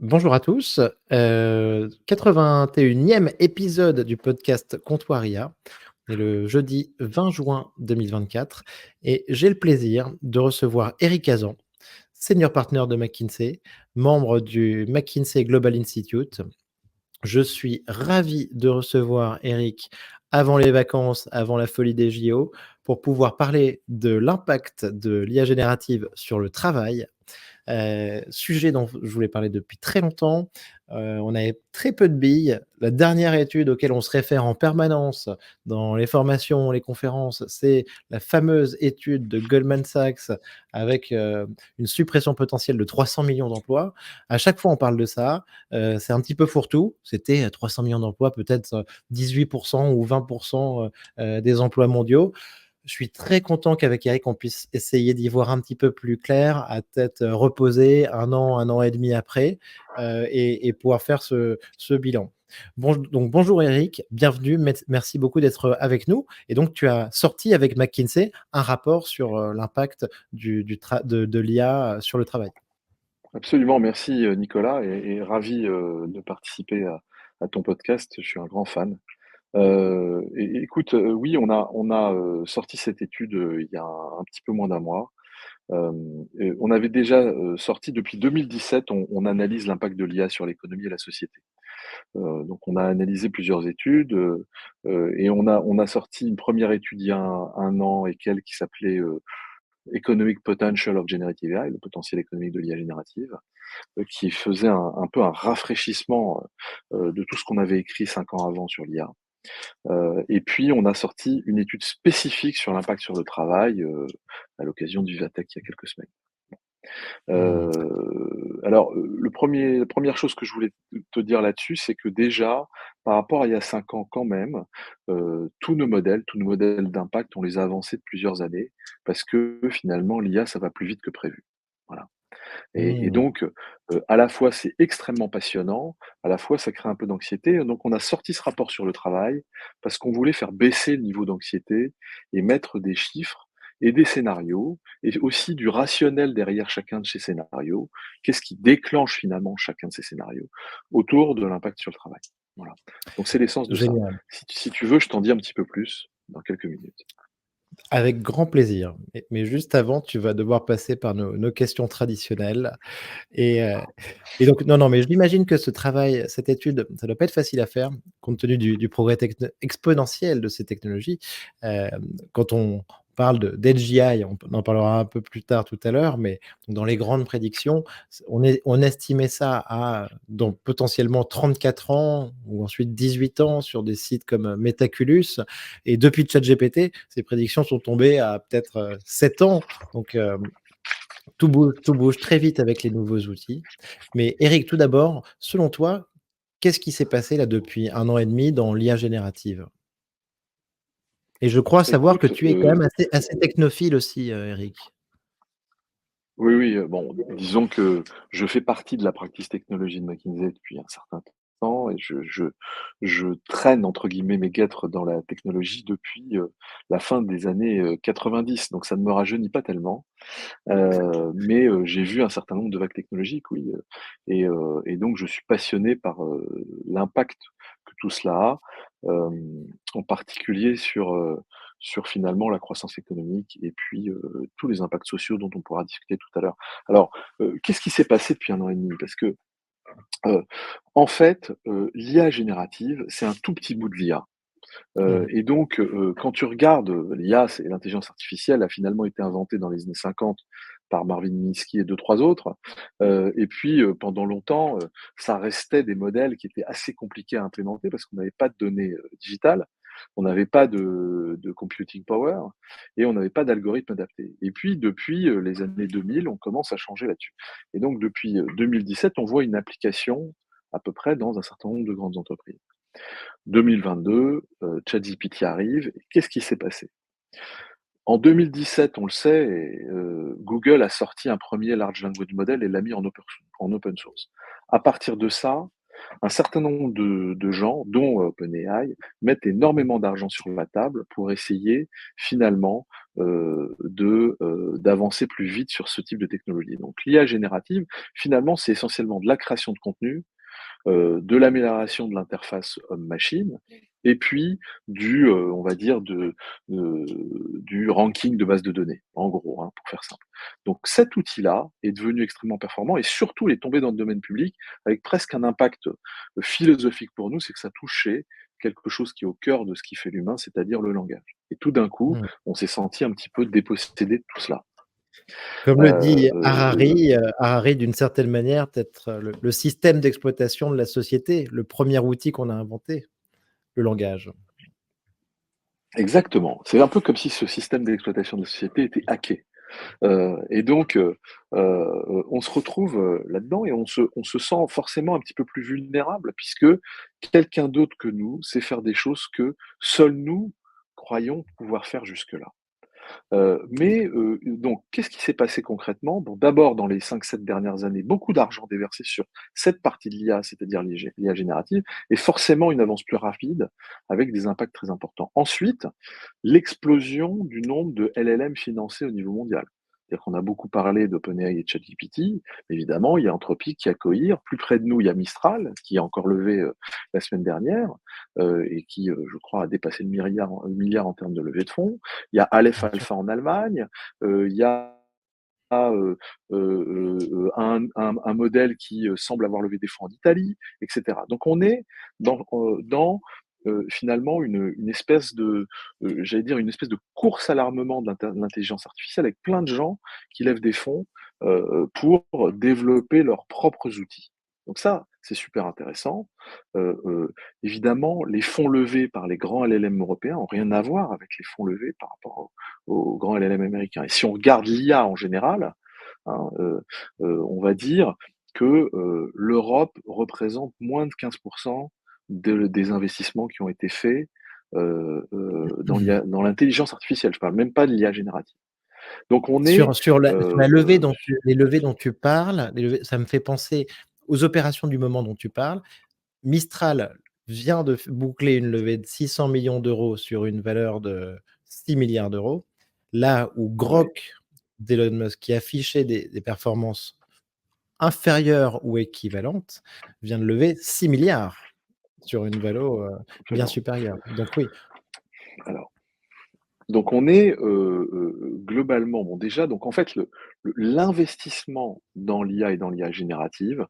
Bonjour à tous, 81e épisode du podcast Comptoir IA. On est le jeudi 20 juin 2024 et j'ai le plaisir de recevoir Eric Hazan, senior partner de McKinsey, membre du McKinsey Global Institute. Je suis ravi de recevoir Eric avant les vacances, avant la folie des JO, pour pouvoir parler de l'impact de l'IA générative sur le travail. Sujet dont je voulais parler depuis très longtemps. On avait très peu de billes. La dernière étude auquel on se réfère en permanence dans les formations, les conférences, c'est la fameuse étude de Goldman Sachs avec, une suppression potentielle de 300 millions d'emplois. À chaque fois, on parle de ça, c'est un petit peu fourre-tout. C'était, 300 millions d'emplois, peut-être, 18 ou 20 des emplois mondiaux. Je suis très content qu'avec Eric, on puisse essayer d'y voir un petit peu plus clair, à tête reposée, un an et demi après, et pouvoir faire ce bilan. Donc bonjour Eric, bienvenue, merci beaucoup d'être avec nous. Et donc tu as sorti avec McKinsey un rapport sur l'impact de l'IA sur le travail. Absolument, merci Nicolas et ravi de participer à ton podcast. Je suis un grand fan. Écoute, oui, on a sorti cette étude il y a un petit peu moins d'un mois. Et on avait déjà sorti depuis 2017, on analyse l'impact de l'IA sur l'économie et la société. Donc on a analysé plusieurs études et on a sorti une première étude il y a un an et quelques qui s'appelait Economic Potential of Generative AI, le potentiel économique de l'IA générative, qui faisait un peu un rafraîchissement de tout ce qu'on avait écrit 5 ans avant sur l'IA. Et puis on a sorti une étude spécifique sur l'impact sur le travail, à l'occasion du Vivatech il y a quelques semaines. Mmh. Alors, la première chose que je voulais te dire là-dessus, c'est que déjà, par rapport à il y a 5 ans quand même, tous nos modèles d'impact, on les a avancés de plusieurs années parce que finalement l'IA, ça va plus vite que prévu. Voilà. Et Mmh. donc, à la fois, c'est extrêmement passionnant, à la fois, ça crée un peu d'anxiété. Donc on a sorti ce rapport sur le travail parce qu'on voulait faire baisser le niveau d'anxiété et mettre des chiffres et des scénarios et aussi du rationnel derrière chacun de ces scénarios. Qu'est-ce qui déclenche finalement chacun de ces scénarios autour de l'impact sur le travail? Voilà. Donc c'est l'essence de ça. Génial. Si tu veux, je t'en dis un petit peu plus dans quelques minutes. Avec grand plaisir. Mais juste avant, tu vas devoir passer par nos questions traditionnelles. Et heu et donc non, non, mais je l'imagine que ce travail, cette étude, ça doit pas être facile à faire compte tenu du progrès exponentiel de ces technologies. Quand on parle de d'Edge AI, on en parlera un peu plus tard tout à l'heure, mais dans les grandes prédictions, on estimait ça à dans potentiellement 34 ans ou ensuite 18 ans sur des sites comme, Metaculus, et depuis ChatGPT, ces prédictions sont tombées à peut-être, 7 ans. Donc, tout bouge très vite avec les nouveaux outils. Mais Eric, tout d'abord, selon toi, qu'est-ce qui s'est passé là depuis un an et demi dans l'IA générative? Et je crois savoir que Écoute, tu es quand même assez technophile aussi, Eric. oui, oui, bon, disons que je fais partie de la practice technologie de McKinsey depuis un certain temps et je «traîne» entre guillemets mes guêtres dans la technologie depuis, la fin des années, 90, donc ça ne me rajeunit pas tellement. Mais j'ai vu un certain nombre de vagues technologiques, oui, et donc je suis passionné par, l'impact que tout cela a, en particulier sur finalement la croissance économique et puis, tous les impacts sociaux dont on pourra discuter tout à l'heure. Alors, qu'est-ce qui s'est passé depuis un an et demi? Parce que, heu, en fait, l'IA générative, c'est un tout petit bout de l'IA. Mmh. Et donc, quand tu regardes, l'IA, c'est l'intelligence artificielle a finalement été inventée dans les années 50 par Marvin Minsky et deux trois autres. Et puis, pendant longtemps, ça restait des modèles qui étaient assez compliqués à implémenter parce qu'on n'avait pas de données, digitales, on n'avait pas de computing power et on n'avait pas d'algorithme adapté. Et puis depuis, les années 2000, on commence à changer là-dessus. Et donc depuis, 2017, on voit une application à peu près dans un certain nombre de grandes entreprises. 2022, ChatGPT arrive. Qu'est-ce qui s'est passé? En 2017, on le sait, Google a sorti un premier large language model et l'a mis en open source. À partir de ça, un certain nombre de gens, dont OpenAI, mettent énormément d'argent sur la table pour essayer finalement d'avancer plus vite sur ce type de technologie. Donc l'IA générative, finalement, c'est essentiellement de la création de contenu, de l'amélioration de l'interface homme-machine et puis on va dire heu, du ranking de base de données, en gros, hein, pour faire simple. Donc cet outil-là est devenu extrêmement performant et surtout il est tombé dans le domaine public avec presque un impact, philosophique pour nous, c'est que ça touchait quelque chose qui est au cœur de ce qui fait l'humain, c'est-à-dire le langage. Et tout d'un coup, Mmh. on s'est senti un petit peu dépossédé de tout cela. Comme le dit Heu Harari d'une certaine manière, peut-être le système d'exploitation de la société, le premier outil qu'on a inventé, le langage. Exactement. C'est un peu comme si ce système d'exploitation de la société était hacké. Et donc, on se retrouve, là-dedans et on se sent forcément un petit peu plus vulnérable puisque quelqu'un d'autre que nous sait faire des choses que seuls nous croyons pouvoir faire jusque-là. Donc qu'est-ce qui s'est passé concrètement? Bon, d'abord, dans les 5-7 dernières années, beaucoup d'argent déversé sur cette partie de l'IA, c'est-à-dire l'IA générative et forcément une avance plus rapide avec des impacts très importants. Ensuite, l'explosion du nombre de LLM financés au niveau mondial. C'est-à-dire qu'on a beaucoup parlé d'OpenAI et de ChatGPT. Évidemment, il y a Anthropic qui a Cohere. Plus près de nous, il y a Mistral, qui a encore levé la semaine dernière et qui, je crois, a dépassé le milliard en termes de levée de fonds. Il y a Aleph Bien sûr. Alpha en Allemagne. Il y a un modèle qui semble avoir levé des fonds en Italie, etc. Donc on est dans finalement une espèce j'allais dire, une espèce de course à l'armement de l'intelligence artificielle avec plein de gens qui lèvent des fonds pour développer leurs propres outils. Donc ça, c'est super intéressant. Évidemment, les fonds levés par les grands LLM européens ont rien à voir avec les fonds levés par rapport aux grands LLM américains. Et si on regarde l'IA en général, hein, on va dire que l'Europe représente moins de 15% des investissements qui ont été faits dans l'IA, dans l'intelligence artificielle. Je parle même pas de l'IA générative. Donc on est Sur la levée euh, dont tu les levées dont tu parles, les levées ça me fait penser aux opérations du moment dont tu parles. Mistral vient de f boucler une levée de 600 millions d'euros sur une valeur de 6 milliards d'euros. Là où ouais, Grok d'Elon Musk, qui affichait des performances inférieures ou équivalentes, vient de lever 6 milliards sur une valo, bien absolument. supérieure. Donc oui, Alors, donc on est globalement, bon déjà, donc en fait, l'investissement dans l'IA et dans l'IA générative,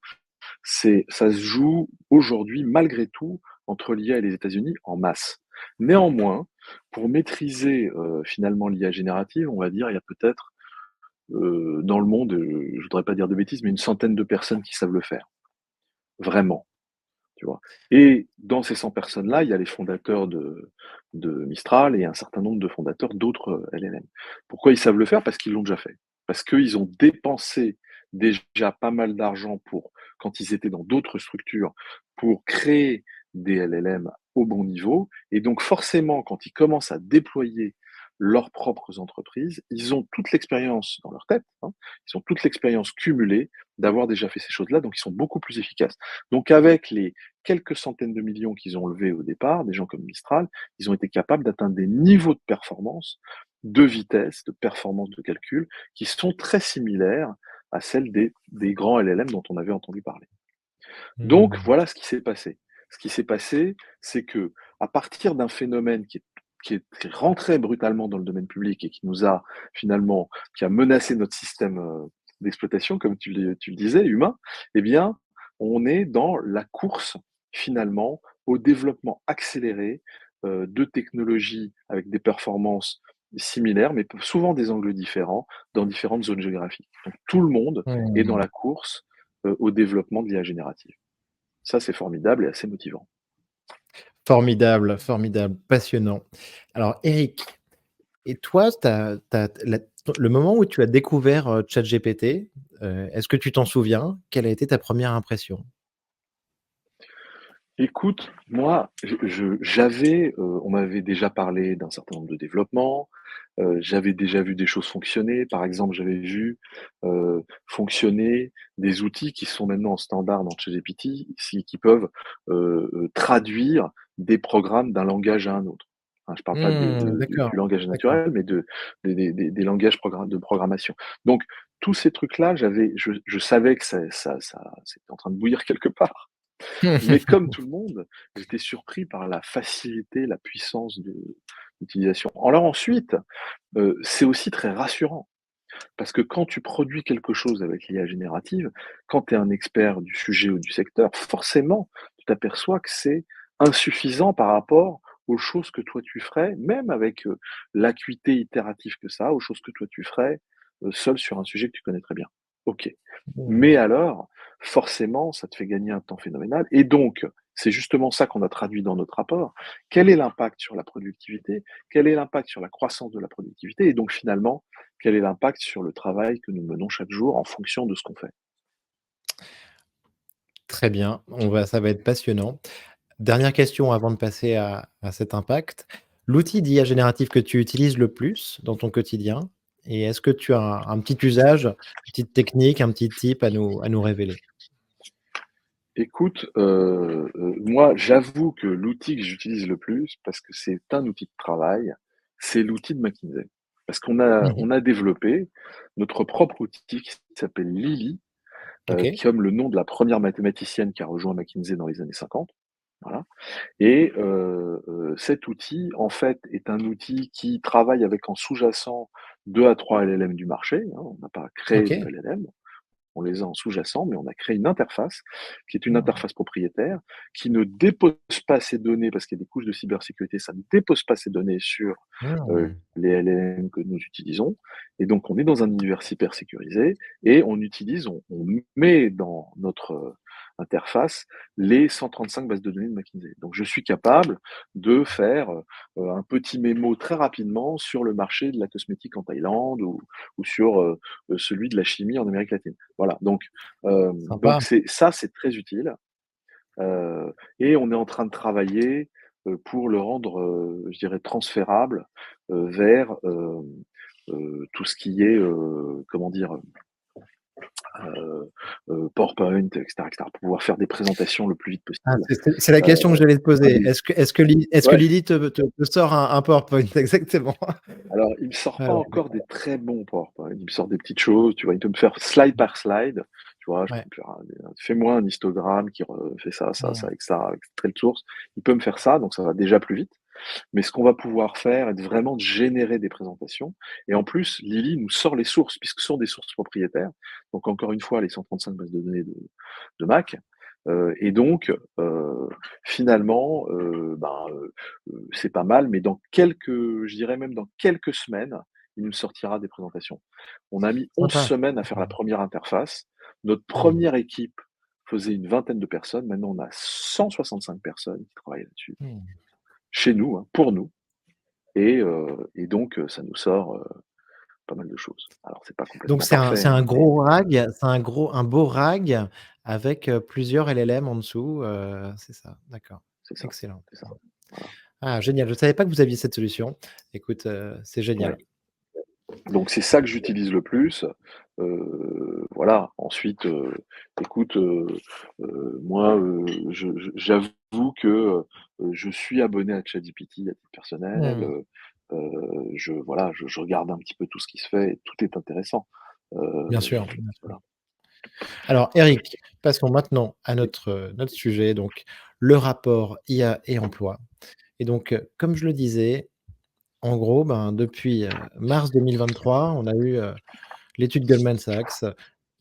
ça se joue aujourd'hui, malgré tout, entre l'IA et les États-Unis en masse. Néanmoins, pour maîtriser finalement l'IA générative, on va dire, il y a peut-être dans le monde, je voudrais pas dire de bêtises, mais une centaine de personnes qui savent le faire, vraiment. Tu vois? Et dans ces 100 personnes-là, il y a les fondateurs de Mistral et un certain nombre de fondateurs d'autres LLM. Pourquoi ils savent le faire? Parce qu'ils l'ont déjà fait. Parce qu'ils ont dépensé déjà pas mal d'argent quand ils étaient dans d'autres structures, pour créer des LLM au bon niveau. Et donc forcément, quand ils commencent à déployer leurs propres entreprises, ils ont toute l'expérience dans leur tête, hein, ils ont toute l'expérience cumulée d'avoir déjà fait ces choses-là, donc ils sont beaucoup plus efficaces. Donc avec les quelques centaines de millions qu'ils ont levés au départ, des gens comme Mistral, ils ont été capables d'atteindre des niveaux de performance, de vitesse, de performance de calcul, qui sont très similaires à celles des grands LLM dont on avait entendu parler. Donc mmh, voilà ce qui s'est passé. Ce qui s'est passé, c'est que à partir d'un phénomène qui est rentré brutalement dans le domaine public et qui a menacé notre système d'exploitation, comme tu le disais, humain, eh bien, on est dans la course finalement au développement accéléré de technologies avec des performances similaires, mais souvent des angles différents dans différentes zones géographiques. Donc tout le monde est dans mmh. la course au développement de l'IA générative. Ça, c'est formidable et assez motivant. Formidable, formidable, passionnant. Alors Eric, et toi, tu as le moment où tu as découvert, ChatGPT, est-ce que tu t'en souviens? Quelle a été ta première impression? Écoute, moi, j'avais, on m'avait déjà parlé d'un certain nombre de développements, j'avais déjà vu des choses fonctionner. Par exemple, j'avais vu, fonctionner des outils qui sont maintenant en standard dans ChatGPT, qui peuvent, traduire des programmes d'un langage à un autre. Hein, je parle pas D'accord, du langage d'accord. naturel, mais des langages de programmation. Donc tous ces trucs-là, je savais que ça c'était en train de bouillir quelque part. Mais comme tout le monde, j'étais surpris par la facilité, la puissance de d'utilisation. Alors ensuite, c'est aussi très rassurant parce que quand tu produis quelque chose avec l'IA générative, quand tu es un expert du sujet ou du secteur, forcément, tu t'aperçois que c'est insuffisant par rapport aux choses que toi tu ferais, même avec, l'acuité itérative que ça a, aux choses que toi tu ferais, seul sur un sujet que tu connais très bien. OK. Mais Mmh. alors, forcément, ça te fait gagner un temps phénoménal et donc, c'est justement ça qu'on a traduit dans notre rapport. Quel est l'impact sur la productivité? Quel est l'impact sur la croissance de la productivité? Et donc finalement, quel est l'impact sur le travail que nous menons chaque jour en fonction de ce qu'on fait? Très bien, ça va être passionnant. Dernière question avant de passer à cet impact. L'outil d'IA générative que tu utilises le plus dans ton quotidien et est-ce que tu as un petit usage, une petite technique, un petit tip à nous révéler? Écoute, moi, j'avoue que l'outil que j'utilise le plus, parce que c'est un outil de travail, c'est l'outil de McKinsey. Parce qu'on a Mmh. on a développé notre propre outil qui s'appelle Lily, OK, comme le nom de la première mathématicienne qui a rejoint McKinsey dans les années 50. Voilà. Et cet outil, en fait, est un outil qui travaille avec en sous-jacent 2 à 3 LLM du marché, hein. On n'a pas créé de OK. LLM. On les a en sous-jacent, mais on a créé une interface qui est une Mmh. interface propriétaire, qui ne dépose pas ces données, parce qu'il y a des couches de cybersécurité, ça ne dépose pas ces données sur Mmh. les LLM que nous utilisons. Et donc, on est dans un univers cyber sécurisé et on met dans notre interface les 135 bases de données de McKinsey. Donc, je suis capable de faire un petit mémo très rapidement sur le marché de la cosmétique en Thaïlande ou sur celui de la chimie en Amérique latine. Voilà, donc Sympa. c'est très utile, et on est en train de travailler, pour le rendre, je dirais transférable, vers, tout ce qui est, comment dire? PowerPoint et cetera, pour pouvoir faire des présentations le plus vite Ah, possible. c'est la Heu, question que j'allais te ah poser. oui, Est-ce que ouais. Lily te sort un PowerPoint? Exactement. Alors, il me sort Ouais, pas ouais, encore des très bons PowerPoint. Il me sort des petites choses, tu vois? Il peut me faire slide par slide, tu vois? Je peux ouais. me faire fais-moi un histogramme qui fait ça, ça, ça, Mmh. avec ça, avec telle source. Il peut me faire ça, donc ça va déjà plus vite. Mais ce qu'on va pouvoir faire est vraiment de générer des présentations. Et en plus, Lily nous sort les sources, puisque ce sont des sources propriétaires. Donc encore une fois, les 135 bases de données de Mac. Et donc, finalement, c'est pas mal, mais je dirais même dans quelques semaines, il nous sortira des présentations. On a mis 11 Sympa. semaines à faire la première interface. Notre Mmh. première équipe faisait une vingtaine de personnes. Maintenant, on a 165 personnes qui travaillent là-dessus. Mmh. Chez nous, hein, pour nous. Et donc, ça nous sort, pas mal de choses. Alors c'est pas Donc complètement c'est parfait, un mais gros RAG, c'est un beau RAG avec, plusieurs LLM en dessous, c'est ça? D'accord. c'est ça, Excellent. c'est ça. Mmh. Voilà. Ah génial, je ne savais pas que vous aviez cette solution. Écoute, c'est Ouais. génial. Donc c'est ça que j'utilise le plus. Voilà. Ensuite, écoute, moi, j'avoue que, je suis abonné à ChatGPT à titre personnel, Mmh. je regarde un petit peu tout ce qui se fait et tout est intéressant. Bien Heu, sûr, bien sûr. voilà. Alors Eric, passons maintenant à notre sujet, donc le rapport IA et emploi et donc, comme je le disais, en gros, ben, depuis, mars 2023, on a eu, l'étude Goldman Sachs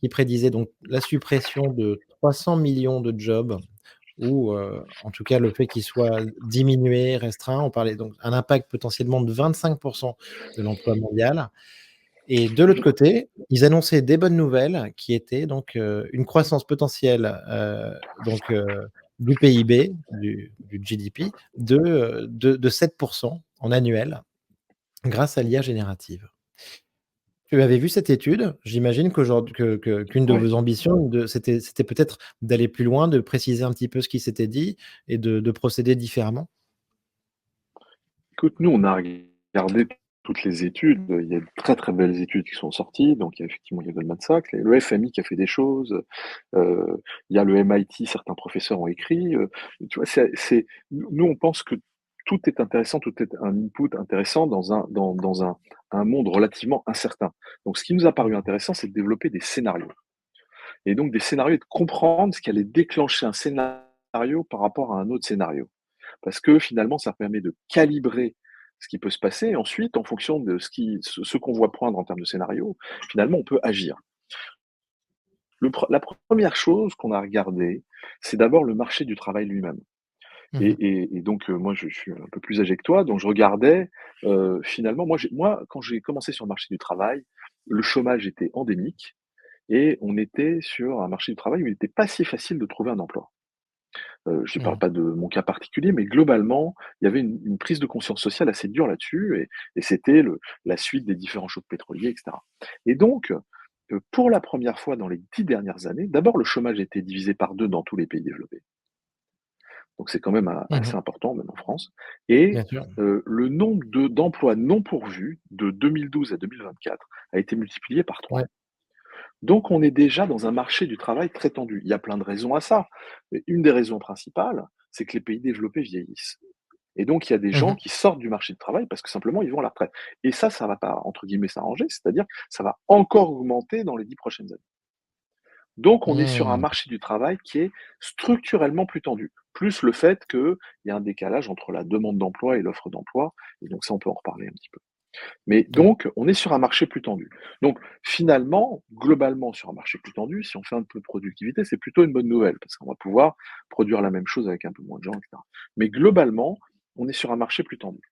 qui prédisait donc la suppression de 300 millions de jobs ou, en tout cas le fait qu'ils soient diminués, restreints. On parlait donc un impact potentiellement de 25 de l'emploi mondial et de l'autre côté, ils annonçaient des bonnes nouvelles qui étaient donc, une croissance potentielle, du PIB, du GDP de 7 en annuel grâce à l'IA générative. Tu avais vu cette étude? J'imagine qu'une de Ouais. vos ambitions c'était peut-être d'aller plus loin, de préciser un petit peu ce qui s'était dit et de procéder différemment? Écoute, nous, on a regardé toutes les études. Il y a de très, très belles études qui sont sorties. Donc, il y a Goldman Sachs, il y a le FMI qui a fait des choses, il y a le MIT, certains professeurs ont écrit. Tu vois, nous, on pense que tout est intéressant, tout est un input intéressant dans un monde relativement incertain. Donc, ce qui nous a paru Mmh. intéressant, c'est de développer des scénarios. Et donc, des scénarios et de comprendre ce qui allait déclencher un scénario par rapport à un autre scénario. Parce que finalement, ça permet de calibrer ce qui peut se passer. Et ensuite, en fonction de ce qu'on voit poindre en termes de scénario, finalement, on peut agir. La première chose qu'on a regardée, c'est d'abord le marché du travail lui-même. Mmh mh. Et donc, moi, je suis un peu plus âgé que toi, donc je regardais, finalement, moi, quand j'ai commencé sur le marché du travail, le chômage était endémique et on était sur un marché du travail où il n'était pas si facile de trouver un emploi. Je ne parle Mmh. pas de mon cas particulier, mais globalement, il y avait une prise de conscience sociale assez dure là-dessus et c'était la suite des différents chocs pétroliers et cetera. Et donc, pour la première fois dans les 10 dernières années, d'abord le chômage a été divisé par 2 dans tous les pays développés. Donc c'est quand même Mmh mh. assez important, même en France. Et Bien sûr. le nombre d'emplois non pourvus de 2012 à 2024 a été multiplié par 3. Ouais. Donc on est déjà dans un marché du travail très tendu. Il y a plein de raisons à ça. Mais une des raisons principales, c'est que les pays développés vieillissent. Et donc il y a des Mmh gens mh. qui sortent du marché du travail parce que simplement ils vont à la retraite. Et ça va pas, entre guillemets, «s'arranger», c'est-à-dire ça va encore augmenter dans les 10 prochaines années. Donc on est sur un Mmh. marché du travail qui est structurellement plus tendu. Plus le fait qu'il y a un décalage entre la demande d'emploi et l'offre d'emploi. Et donc ça, on peut en reparler un petit peu. Mais Ouais. donc, on est sur un marché plus tendu. Donc, finalement, globalement, sur un marché plus tendu, si on fait un peu de productivité, c'est plutôt une bonne nouvelle parce qu'on va pouvoir produire la même chose avec un peu moins de gens, etc. Mais globalement, on est sur un marché plus tendu.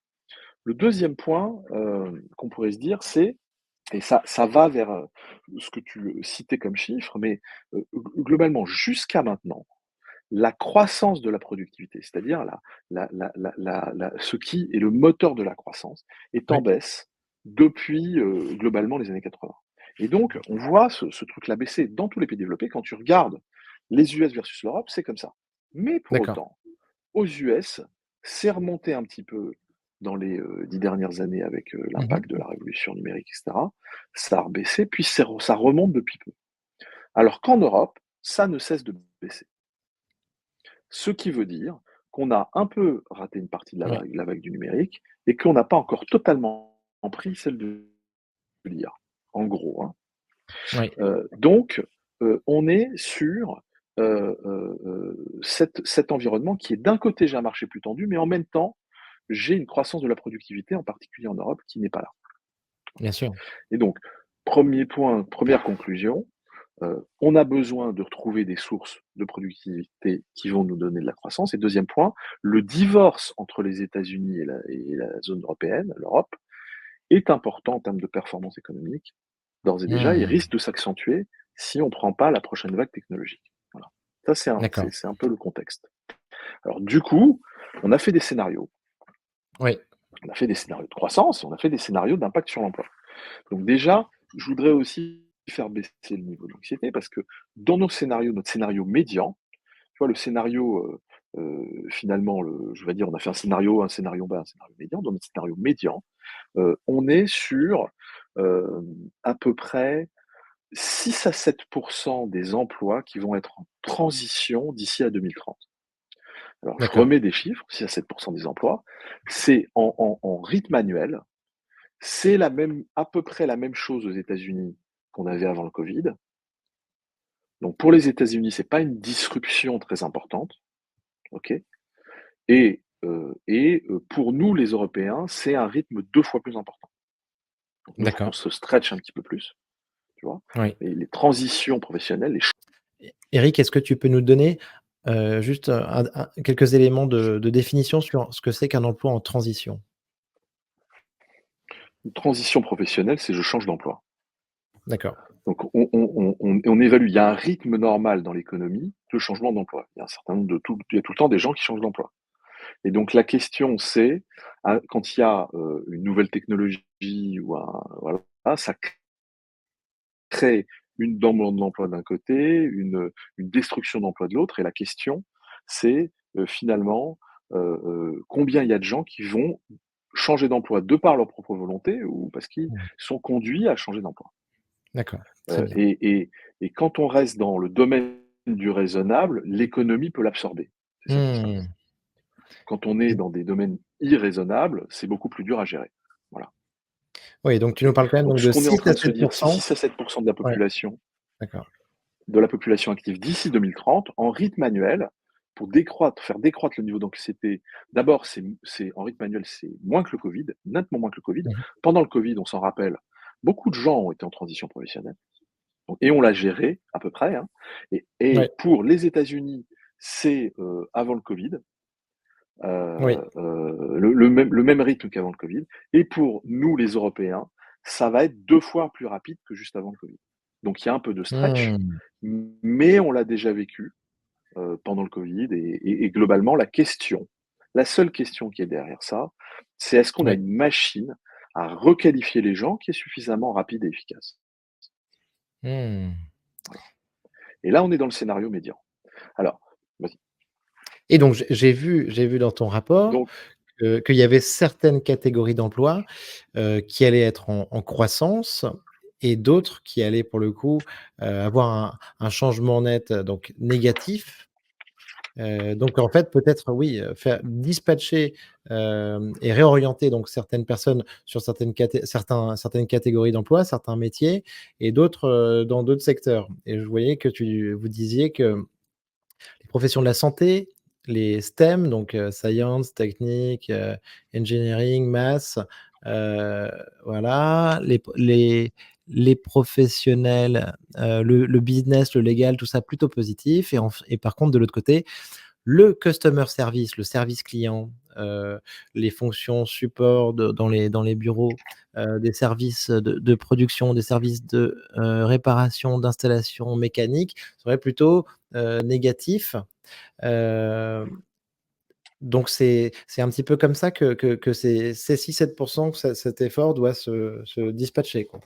Le deuxième point qu'on pourrait se dire, c'est, et ça va vers ce que tu citais comme chiffre, mais globalement, jusqu'à maintenant, la croissance de la productivité, c'est-à-dire ce qui est le moteur de la croissance, est en Ouais. baisse depuis globalement les années 80. Et donc, on voit ce truc-là baisser dans tous les pays développés. Quand tu regardes les US versus l'Europe, c'est comme ça. Mais pour D'accord. autant, aux US, c'est remonté un petit peu dans les 10 dernières années avec Mmh l'impact de mh. la révolution numérique, etc. Ça a rebaissé, puis ça remonte depuis peu. Alors qu'en Europe, ça ne cesse de baisser. Ce qui veut dire qu'on a un peu raté une partie de Ouais. la vague du numérique et qu'on n'a pas encore totalement pris celle de l'IA, en gros, hein. Ouais. Donc, on est sur, cet environnement qui est d'un côté, j'ai un marché plus tendu, mais en même temps, j'ai une croissance de la productivité, en particulier en Europe, qui n'est pas là. Bien sûr. Et donc, premier point, première conclusion, on a besoin de retrouver des sources de productivité qui vont nous donner de la croissance. Et deuxième point, le divorce entre les États-Unis et la zone européenne, l'Europe, est important en termes de performance économique, d'ores et déjà, et Mmh. risque de s'accentuer si on ne prend pas la prochaine vague technologique. Voilà. Ça, D'accord. c'est un peu le contexte. Alors, du coup, on a fait des scénarios. Oui. On a fait des scénarios de croissance et on a fait des scénarios d'impact sur l'emploi. Donc déjà, je voudrais aussi faire baisser le niveau d'anxiété parce que dans nos scénarios, notre scénario médian, tu vois, le scénario, finalement, je vais dire, on a fait un scénario bas, un scénario médian. Dans notre scénario médian, on est sur à peu près 6 à 7 des emplois qui vont être en transition d'ici à 2030. Alors, je D'accord. remets des chiffres, 6 à 7 des emplois, c'est en rythme annuel, c'est à peu près la même chose aux États-Unis qu'on avait avant le Covid. Donc pour les États-Unis, c'est pas une disruption très importante, OK? Pour nous, les Européens, c'est un rythme 2 fois plus important. Donc nous, il faut qu'on D'accord. se stretch un petit peu plus, tu vois? Oui. Et les transitions professionnelles, les ch Éric, est-ce que tu peux nous donner, juste, quelques éléments de définition sur ce que c'est qu'un emploi en transition? transitions professionnelles, c'est je change d'emploi. D'accord. Donc on évalue, il y a un rythme normal dans l'économie de changement d'emploi. Il y a un certain nombre il y a tout le temps des gens qui changent d'emploi. Et donc la question c'est, quand il y a, une nouvelle technologie ou voilà, ça crée une demande d'emploi d'un côté, une destruction d'emploi de l'autre et la question, c'est, finalement, combien il y a de gens qui vont changer d'emploi de par leur propre volonté ou parce qu'ils Mmh. sont conduits à changer d'emploi. D'accord, très Heu bien. et et et quand on reste dans le domaine du raisonnable, l'économie peut l'absorber. C'est ça qui se Mmh. passe. Quand on est Et dans des domaines irraisonnables, c'est beaucoup plus dur à gérer. Voilà, oui, donc tu OK? nous parles quand même Donc donc ce de qu'on est en 6 train à de se 7 dire, si 6 à 7 ouais, d'accord. de la population active d'ici 2030 en rythme annuel pour décroître, faire décroître le niveau d'anxiété. D'abord, c'est en rythme annuel, c'est moins que le Covid, nettement moins que le Covid. Mmh mh. Pendant le Covid, on s'en rappelle, beaucoup de gens ont été en transition professionnelle et on l'a géré à peu près, hein. Et Ouais, pour les États-Unis, c'est, avant le Covid, oui. le même rythme qu'avant le Covid. Et pour nous, les Européens, ça va être 2 fois plus rapide que juste avant le Covid. Donc il y a un peu de stretch, Mmh. mais on l'a déjà vécu, pendant le Covid et globalement la seule question qui est derrière ça, c'est est-ce qu'on a Ouais. une machine à requalifier les gens qui est suffisamment rapide et efficace? Mmh. Voilà. Et là, on est dans le scénario médian. Alors, vas-y. Et donc j'ai vu dans ton rapport Donc qu'il y avait certaines catégories d'emplois, qui allaient être en croissance et d'autres qui allaient pour le coup, avoir un changement net, donc négatif. Donc en fait, peut-être oui, faire dispatcher, et réorienter donc certaines personnes sur certaines catégories d'emplois, certains métiers et d'autres, dans d'autres secteurs. Et je voyais que vous disiez que les professions de la santé, les STEM, donc science, technique, engineering, maths, heu, voilà, les professionnels, le business, le légal, tout ça plutôt positif et par contre de l'autre côté, le customer service, le service client, les fonctions support dans les bureaux, des services de production, des services de, réparation, d'installation mécanique serait plutôt, négatif. Heu, donc c'est un petit peu comme ça que ces 6-7 que cet effort doit se dispatcher, quoi.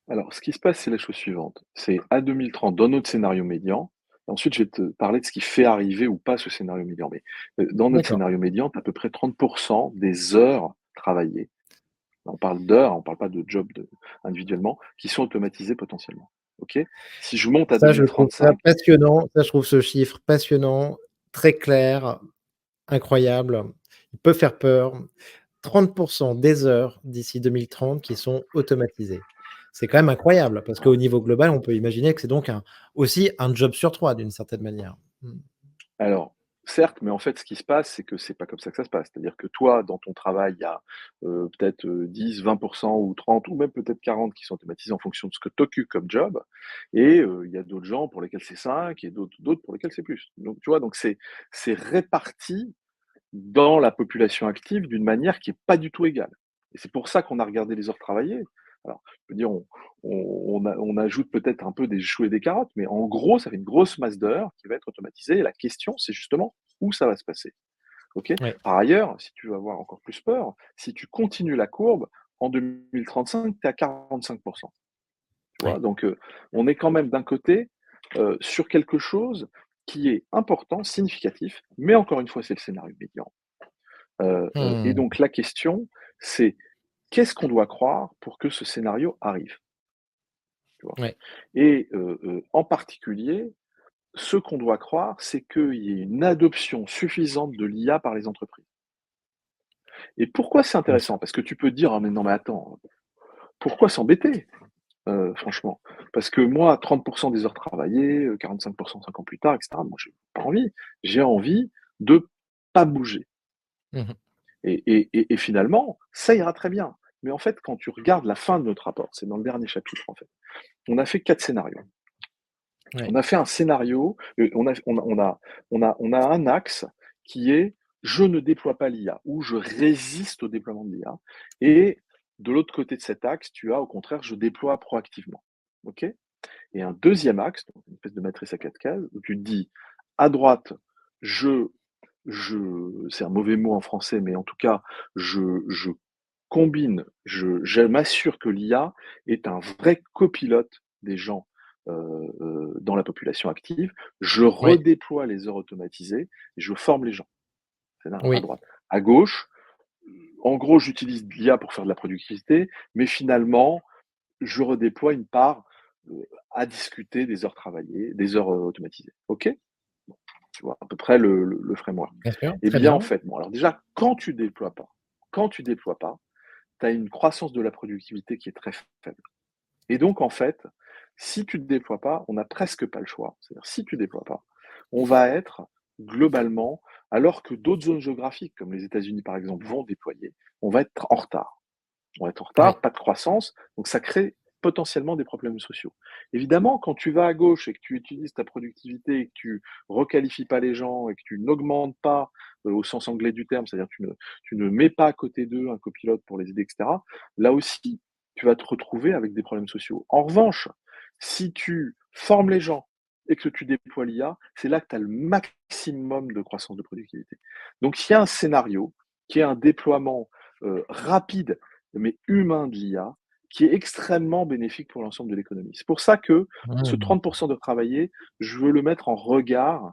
Alors, ce qui se passe, c'est la chose suivante. C'est à 2030, dans notre scénario médian, ensuite je vais te parler de ce qui fait arriver ou pas ce scénario médian. Mais, dans notre D'accord. scénario médian, tu as à peu près 30 des heures travaillées. On parle d'heures, on parle pas de job individuellement, qui sont automatisées potentiellement. OK? Si je monte à Ça, je trouve ça 2035, passionnant. Ça, je trouve ce chiffre passionnant, très clair, incroyable. Il peut faire peur. 30 des heures d'ici 2030 qui sont automatisées. C'est quand même incroyable parce qu'au niveau global, on peut imaginer que c'est donc aussi un job sur 3 d'une certaine manière. Mmh. alors, certes, mais en fait, ce qui se passe, c'est que c'est pas comme ça que ça se passe. C'est-à-dire que toi, dans ton travail, il y a, peut-être, 10-20 ou 30 ou même peut-être 40 qui sont automatisés en fonction de ce que tu occupes comme job et il y a d'autres gens pour lesquels c'est 5 et d'autres pour lesquels c'est plus. Donc tu vois? Donc c'est réparti dans la population active d'une manière qui est pas du tout égale. Et c'est pour ça qu'on a regardé les heures travaillées. Alors, je veux dire, on ajoute peut-être un peu des choux et des carottes, mais en gros, ça fait une grosse masse d'heures qui va être automatisée. Et la question, c'est justement où ça va se passer. OK? Ouais. Par ailleurs, si tu veux avoir encore plus peur, si tu continues la courbe, en 2035, tu es à 45. Tu vois? Ouais. Donc, on est quand même d'un côté, sur quelque chose qui est important, significatif, mais encore une fois, c'est le scénario médian. Et Mmh. donc la question, c'est qu'est-ce qu'on doit croire pour que ce scénario arrive? Tu vois? Ouais. Et en particulier, ce qu'on doit croire, c'est qu'il y ait une adoption suffisante de l'IA par les entreprises. Et pourquoi c'est Bien sûr. intéressant? Parce que tu peux te dire: «Ah mais non, mais attends, pourquoi s'embêter?» Franchement. Parce que moi, 30 des heures travaillées, 45 5 ans plus tard et cetera, moi j'ai pas envie. J'ai envie de pas bouger. Mmh mh. Et finalement, ça ira très bien. Mais en fait, quand tu regardes la fin de notre rapport, c'est dans le dernier chapitre, en fait. On a fait 4 scénarios. On Ouais. a fait un scénario, on a un axe qui est: «Je ne déploie pas l'IA» ou «Je résiste au déploiement de l'IA» et de l'autre côté de cet axe, tu as au contraire: «Je déploie proactivement». OK? Et un deuxième axe, donc une espèce de matrice à 4 cases, où tu te dis: à droite, je c'est un mauvais mot en français, mais en tout cas, je combine, je m'assure que l'IA est un vrai copilote des gens dans la population active. Je Oui, redéploie les heures automatisées et je forme les gens. C'est à oui, droite. À gauche, en gros, j'utilise l'IA pour faire de la productivité, mais finalement, je redéploie une part à discuter des heures travaillées, des heures automatisées. OK? Tu vois à peu près le framework. bien sûr, Eh très bien, en bien. fait, bon, alors déjà, quand tu déploies pas, tu as une croissance de la productivité qui est très faible. Et donc, en fait, si tu ne déploies pas, on n'a presque pas le choix. C'est-à-dire, si tu ne déploies pas, on va être globalement, alors que d'autres zones géographiques, comme les États-Unis par exemple, vont déployer, on va être en retard. On va être en Oui, retard, pas de croissance, donc ça crée potentiellement des problèmes sociaux. Évidemment, quand tu vas à gauche et que tu utilises ta productivité et que tu requalifies pas les gens et que tu n'augmentes pas au sens anglais du terme, c'est-à-dire que tu ne mets pas à côté d'eux un copilote pour les aider, etc., là aussi, tu vas te retrouver avec des problèmes sociaux. En revanche, si tu formes les gens et que tu déploies l'IA, c'est là que tu as le maximum de croissance de productivité. Donc, il y a un scénario qui est un déploiement rapide mais humain de l'IA, qui est extrêmement bénéfique pour l'ensemble de l'économie. C'est pour ça que ce mmh, 30% de travailler, je veux le mettre en regard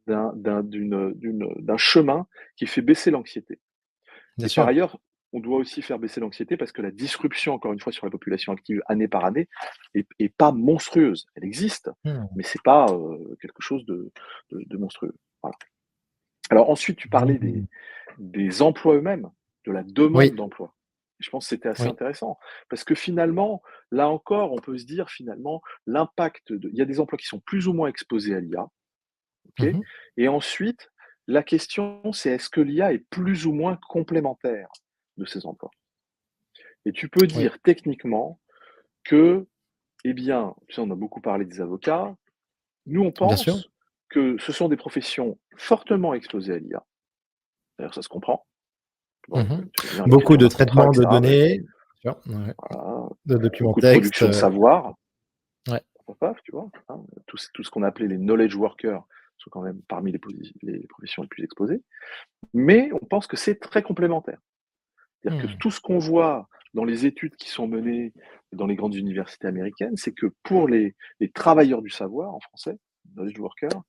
d'un chemin qui fait baisser l'anxiété. bien Et par sûr. ailleurs, on doit aussi faire baisser l'anxiété parce que la disruption, encore une fois, sur la population active année par année, est pas monstrueuse. Elle existe, Mmh, mais c'est pas quelque chose de monstrueux. Voilà. Alors ensuite, tu parlais mmh, des emplois eux-mêmes, de la oui, demande d'emploi. Je pense que c'était assez oui. intéressant parce que finalement, là encore, on peut se dire finalement l'impact il y a des emplois qui sont plus ou moins exposés à l'IA, OK? Mmh. Et ensuite, la question, c'est est-ce que l'IA est plus ou moins complémentaire de ces emplois? Et tu peux Oui, dire techniquement que, eh bien, tu sais, on a beaucoup parlé des avocats. Nous, on bien sûr. pense que ce sont des professions fortement exposées à l'IA. D'ailleurs, ça se comprend. Tu vois? Mmh. Tu vois bien Beaucoup l'écriture de d'un contrat, traitement de etc. données, bien sûr, ouais, Voilà, de documents beaucoup de textes, production de savoir, ouais. tu vois? Hein, tout ce qu'on appelait les knowledge workers sont quand même parmi les professions les plus exposées. Mais on pense que c'est très complémentaire. C'est-à-dire que Mmh, tout ce qu'on voit dans les études qui sont menées dans les grandes universités américaines, c'est que pour les travailleurs du savoir, en français, knowledge workers,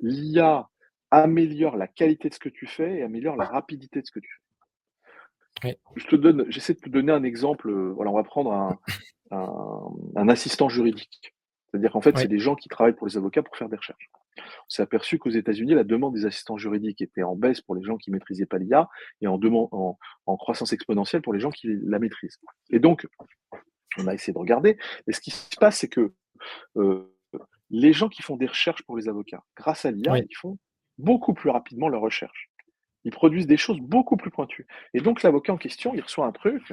l'IA améliore la qualité de ce que tu fais et améliore la rapidité de ce que tu fais. oui, J'essaie de te donner un exemple, voilà, on va prendre un assistant juridique. C'est-à-dire qu'en fait, c'est oui, des gens qui travaillent pour les avocats pour faire des recherches. On s'est aperçu qu'aux États-Unis, la demande des assistants juridiques était en baisse pour les gens qui maîtrisaient pas l'IA et en croissance exponentielle pour les gens qui la maîtrisent. Et donc, on a essayé de regarder. Et ce qui se passe, c'est que euh, les gens qui font des recherches pour les avocats, grâce à l'IA, oui. ils font beaucoup plus rapidement leurs recherches. Ils produisent des choses beaucoup plus pointues. Et donc, l'avocat en question, il reçoit un truc,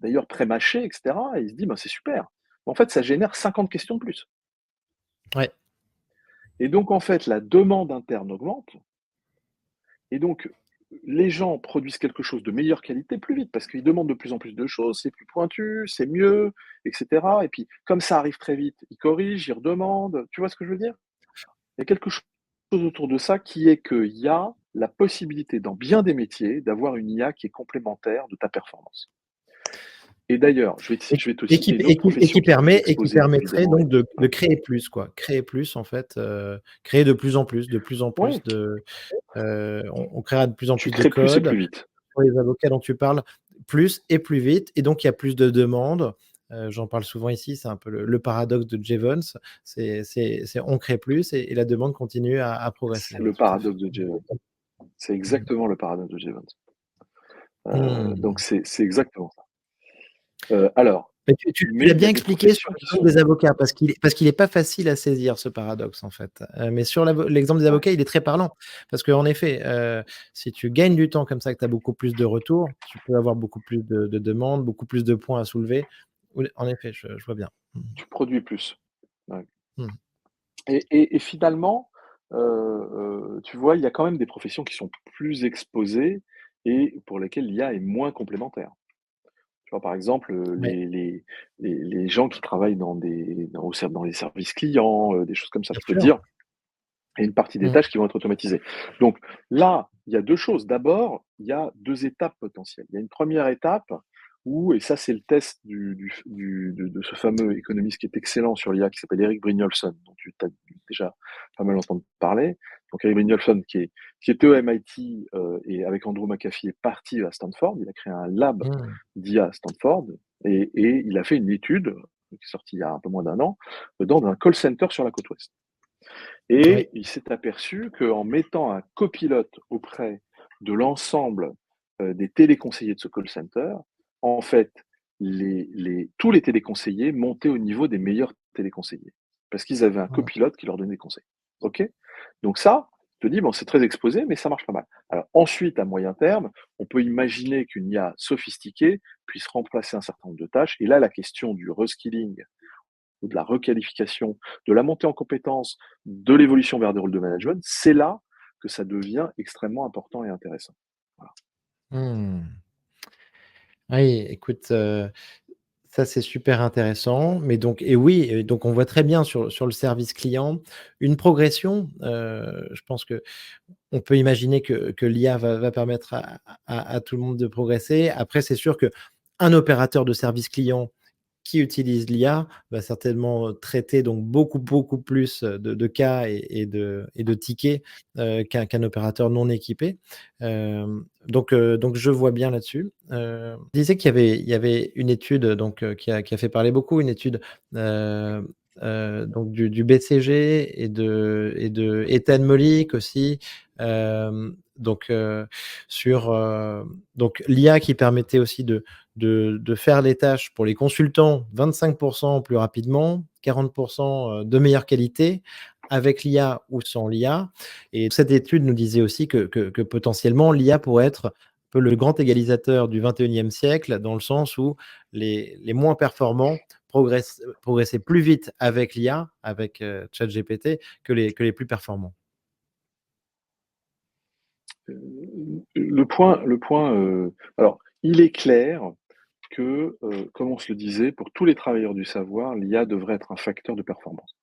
d'ailleurs pré-mâché, etc. Et il se dit, bah, c'est super. En fait, ça génère 50 questions de plus. Ouais, Et donc, en fait, la demande interne augmente. Et donc, les gens produisent quelque chose de meilleure qualité plus vite parce qu'ils demandent de plus en plus de choses, c'est plus pointu, c'est mieux, etc. Et puis, comme ça arrive très vite, ils corrigent, ils redemandent. Tu vois ce que je veux dire? Il y a quelque chose autour de ça qui est qu'il y a la possibilité dans bien des métiers d'avoir une IA qui est complémentaire de ta performance. Et d'ailleurs, et je vais te et citer une autre profession qui est plus qui exposée permettrait évidemment. donc de créer plus quoi. Créer plus en fait, créer de plus en plus Oui, de, on créera de plus en tu plus de crées plus et code plus vite. pour les avocats dont tu parles, plus et plus vite et donc il y a plus de demandes. J'en parle souvent ici, c'est un peu le paradoxe de Jevons, c'est on crée plus et la demande continue à progresser, C'est ouais, le tout à fait. paradoxe de Jevons. C'est Mmh. exactement le paradoxe de Jevons. Donc Mmh. c'est exactement ça. Alors, Mais tu mais l'as il y bien a des expliqué sur professions qui l'exemple des sont avocats parce qu'il est pas facile à saisir ce paradoxe, en fait. Mais sur l'exemple des ouais, avocats, il est très parlant parce qu'en effet, si tu gagnes du temps comme ça, que tu as beaucoup plus de retours, tu peux avoir beaucoup plus de demandes, beaucoup plus de points à soulever. Oui, en effet, je vois bien. Mmh. tu produis plus. Ouais. Mmh. Et finalement, tu vois, il y a quand même des professions qui sont plus exposées et pour lesquelles l'IA est moins complémentaire. Tu vois, par exemple, Ouais, les gens qui travaillent dans les services clients, des choses comme ça. bien Je peux te sûr. dire, il y a une partie des Mmh. tâches qui vont être automatisées. Donc là, il y a 2 choses. D'abord, il y a 2 étapes potentielles. Il y a une première étape où, et ça c'est le test de ce fameux économiste qui est excellent sur l'IA, qui s'appelle Eric Brynjolfsson, dont tu as dû déjà pas mal entendu parler. Donc Eric Brynjolfsson qui était au MIT, et avec Andrew McAfee est parti à Stanford. Il a créé un lab Mmh. d'IA à Stanford et il a fait une étude, qui est sortie il y a un peu moins d'un an, dans un call center sur la côte ouest. Oui. Et il s'est aperçu qu'en mettant un copilote auprès de l'ensemble, des téléconseillers de ce call center, en fait, tous les téléconseillers montaient au niveau des meilleurs téléconseillers. Parce qu'ils avaient un Mmh. copilote qui leur donnait des conseils. OK? Donc ça, je te dis, bon, c'est très exposé, mais ça marche pas mal. Alors ensuite, à moyen terme, on peut imaginer qu'une IA sophistiquée puisse remplacer un certain nombre de tâches. Et là, la question du reskilling ou de la requalification, de la montée en compétences, de l'évolution vers des rôles de management, c'est là que ça devient extrêmement important et intéressant. Voilà. Mmh. Oui, écoute, ça, c'est super intéressant, mais donc et oui, et donc on voit très bien sur le service client une progression. Je pense qu'on peut imaginer que l'IA va permettre à tout le monde de progresser. Après, c'est sûr qu'un opérateur de service client qui utilise l'IA va certainement traiter donc beaucoup plus de cas et de tickets, qu'un opérateur non équipé. Donc je vois bien là-dessus. Tu disais qu'il y avait une étude donc qui a fait parler beaucoup, une étude, heu donc du BCG et de Ethan Mollick aussi, donc sur, donc l'IA qui permettait aussi de faire les tâches pour les consultants 25 plus rapidement, 40 de meilleure qualité, avec l'IA ou sans l'IA. Et cette étude nous disait aussi que potentiellement l'IA pourrait être un peu le grand égalisateur du 21e siècle, dans le sens où les moins performants progressaient plus vite avec l'IA, avec, ChatGPT, que les plus performants. Alors, il est clair que, comme on se le disait, pour tous les travailleurs du savoir, l'IA devrait être un facteur de performance.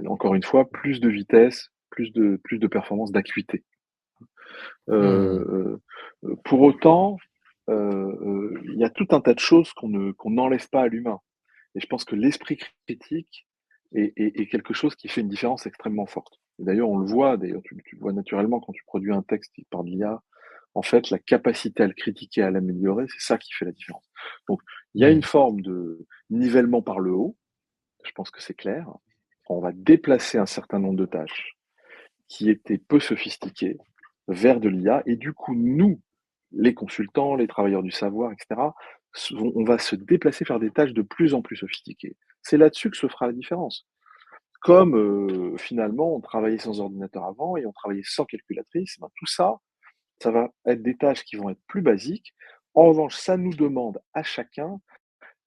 Encore une fois, plus de vitesse, plus de performance, d'acuité. Mmh. Pour autant, il y a tout un tas de choses qu'on n'enlève pas à l'humain. Et je pense que l'esprit critique est quelque chose qui fait une différence extrêmement forte. Et d'ailleurs, on le voit, d'ailleurs, tu le vois naturellement quand tu produis un texte qui parle d'IA, en fait, la capacité à le critiquer, à l'améliorer, c'est ça qui fait la différence. Donc, il y a une Mmh. forme de nivellement par le haut, je pense que c'est clair. On va déplacer un certain nombre de tâches qui étaient peu sophistiquées vers de l'IA et du coup, nous, les consultants, les travailleurs du savoir, et cetera, on va se déplacer vers des tâches de plus en plus sophistiquées. C'est là-dessus que se fera la différence. Comme, finalement, on travaillait sans ordinateur avant et on travaillait sans calculatrice, ben, tout ça, ça va être des tâches qui vont être plus basiques. En revanche, ça nous demande à chacun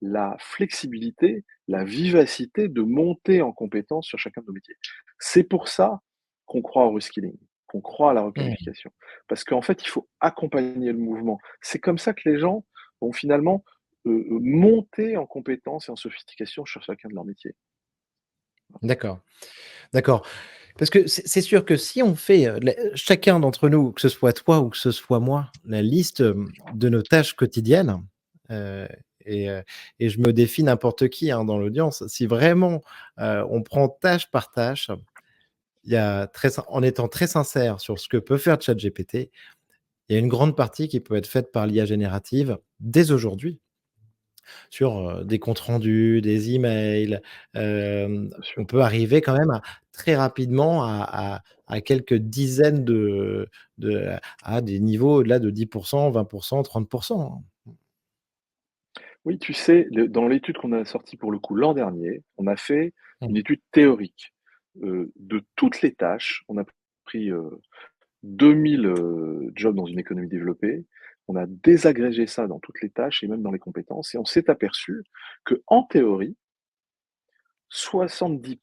la flexibilité, la vivacité de monter en compétence sur chacun de nos métiers. C'est pour ça qu'on croit au reskilling, qu'on croit à la Mmh. requalification. Parce qu'en fait, il faut accompagner le mouvement. C'est comme ça que les gens vont finalement monter en compétence et en sophistication sur chacun de leurs métiers. D'accord, d'accord. Parce que c'est sûr que si on fait, la chacun d'entre nous, que ce soit toi ou que ce soit moi, la liste, de nos tâches quotidiennes, heu et heu et je me défie n'importe qui, hein, dans l'audience, si vraiment, on prend tâche par tâche, il y a en étant très sincère sur ce que peut faire ChatGPT, il y a une grande partie qui peut être faite par l'IA générative dès aujourd'hui. Sur, des comptes rendus, des emails, Bien sûr. on peut arriver quand même à très rapidement à quelques dizaines de à des niveaux au-delà de 10 20 30 hein. Oui, tu sais, dans l'étude qu'on a sortie pour le coup l'an dernier, on a fait Mmh. une étude théorique de toutes les tâches. On a pris 2000 jobs dans une économie développée. On a désagrégé ça dans toutes les tâches et même dans les compétences et on s'est aperçu que, en théorie, 70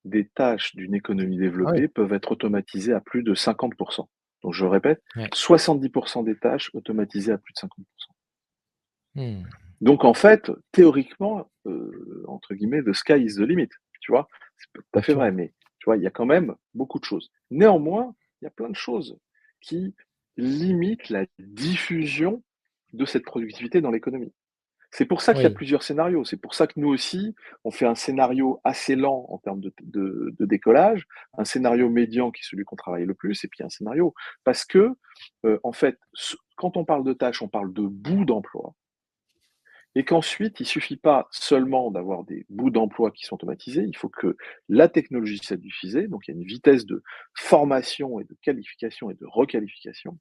des tâches d'une économie Ah oui, développée peuvent être automatisées à plus de 50. Donc je répète, ouais. 70 des tâches automatisées à plus de 50. Mmh. Donc en fait, théoriquement, entre guillemets, «the sky is the limit», tu vois? C'est pas tout à Bien fait sûr. vrai, mais tu vois, il y a quand même beaucoup de choses. Néanmoins, Il y a plein de choses qui limitent la diffusion de cette productivité dans l'économie. C'est pour ça qu'il y a Oui, plusieurs scénarios. C'est pour ça que nous aussi, on fait un scénario assez lent en termes de décollage, un scénario médian qui est celui qu'on travaille le plus, et puis un scénario. Parce que, en fait, quand on parle de tâches, on parle de bouts d'emploi, et qu'ensuite, il suffit pas seulement d'avoir des bouts d'emploi qui sont automatisés, il faut que la technologie soit diffusée. Donc il y a une vitesse de formation et de qualification et de requalification.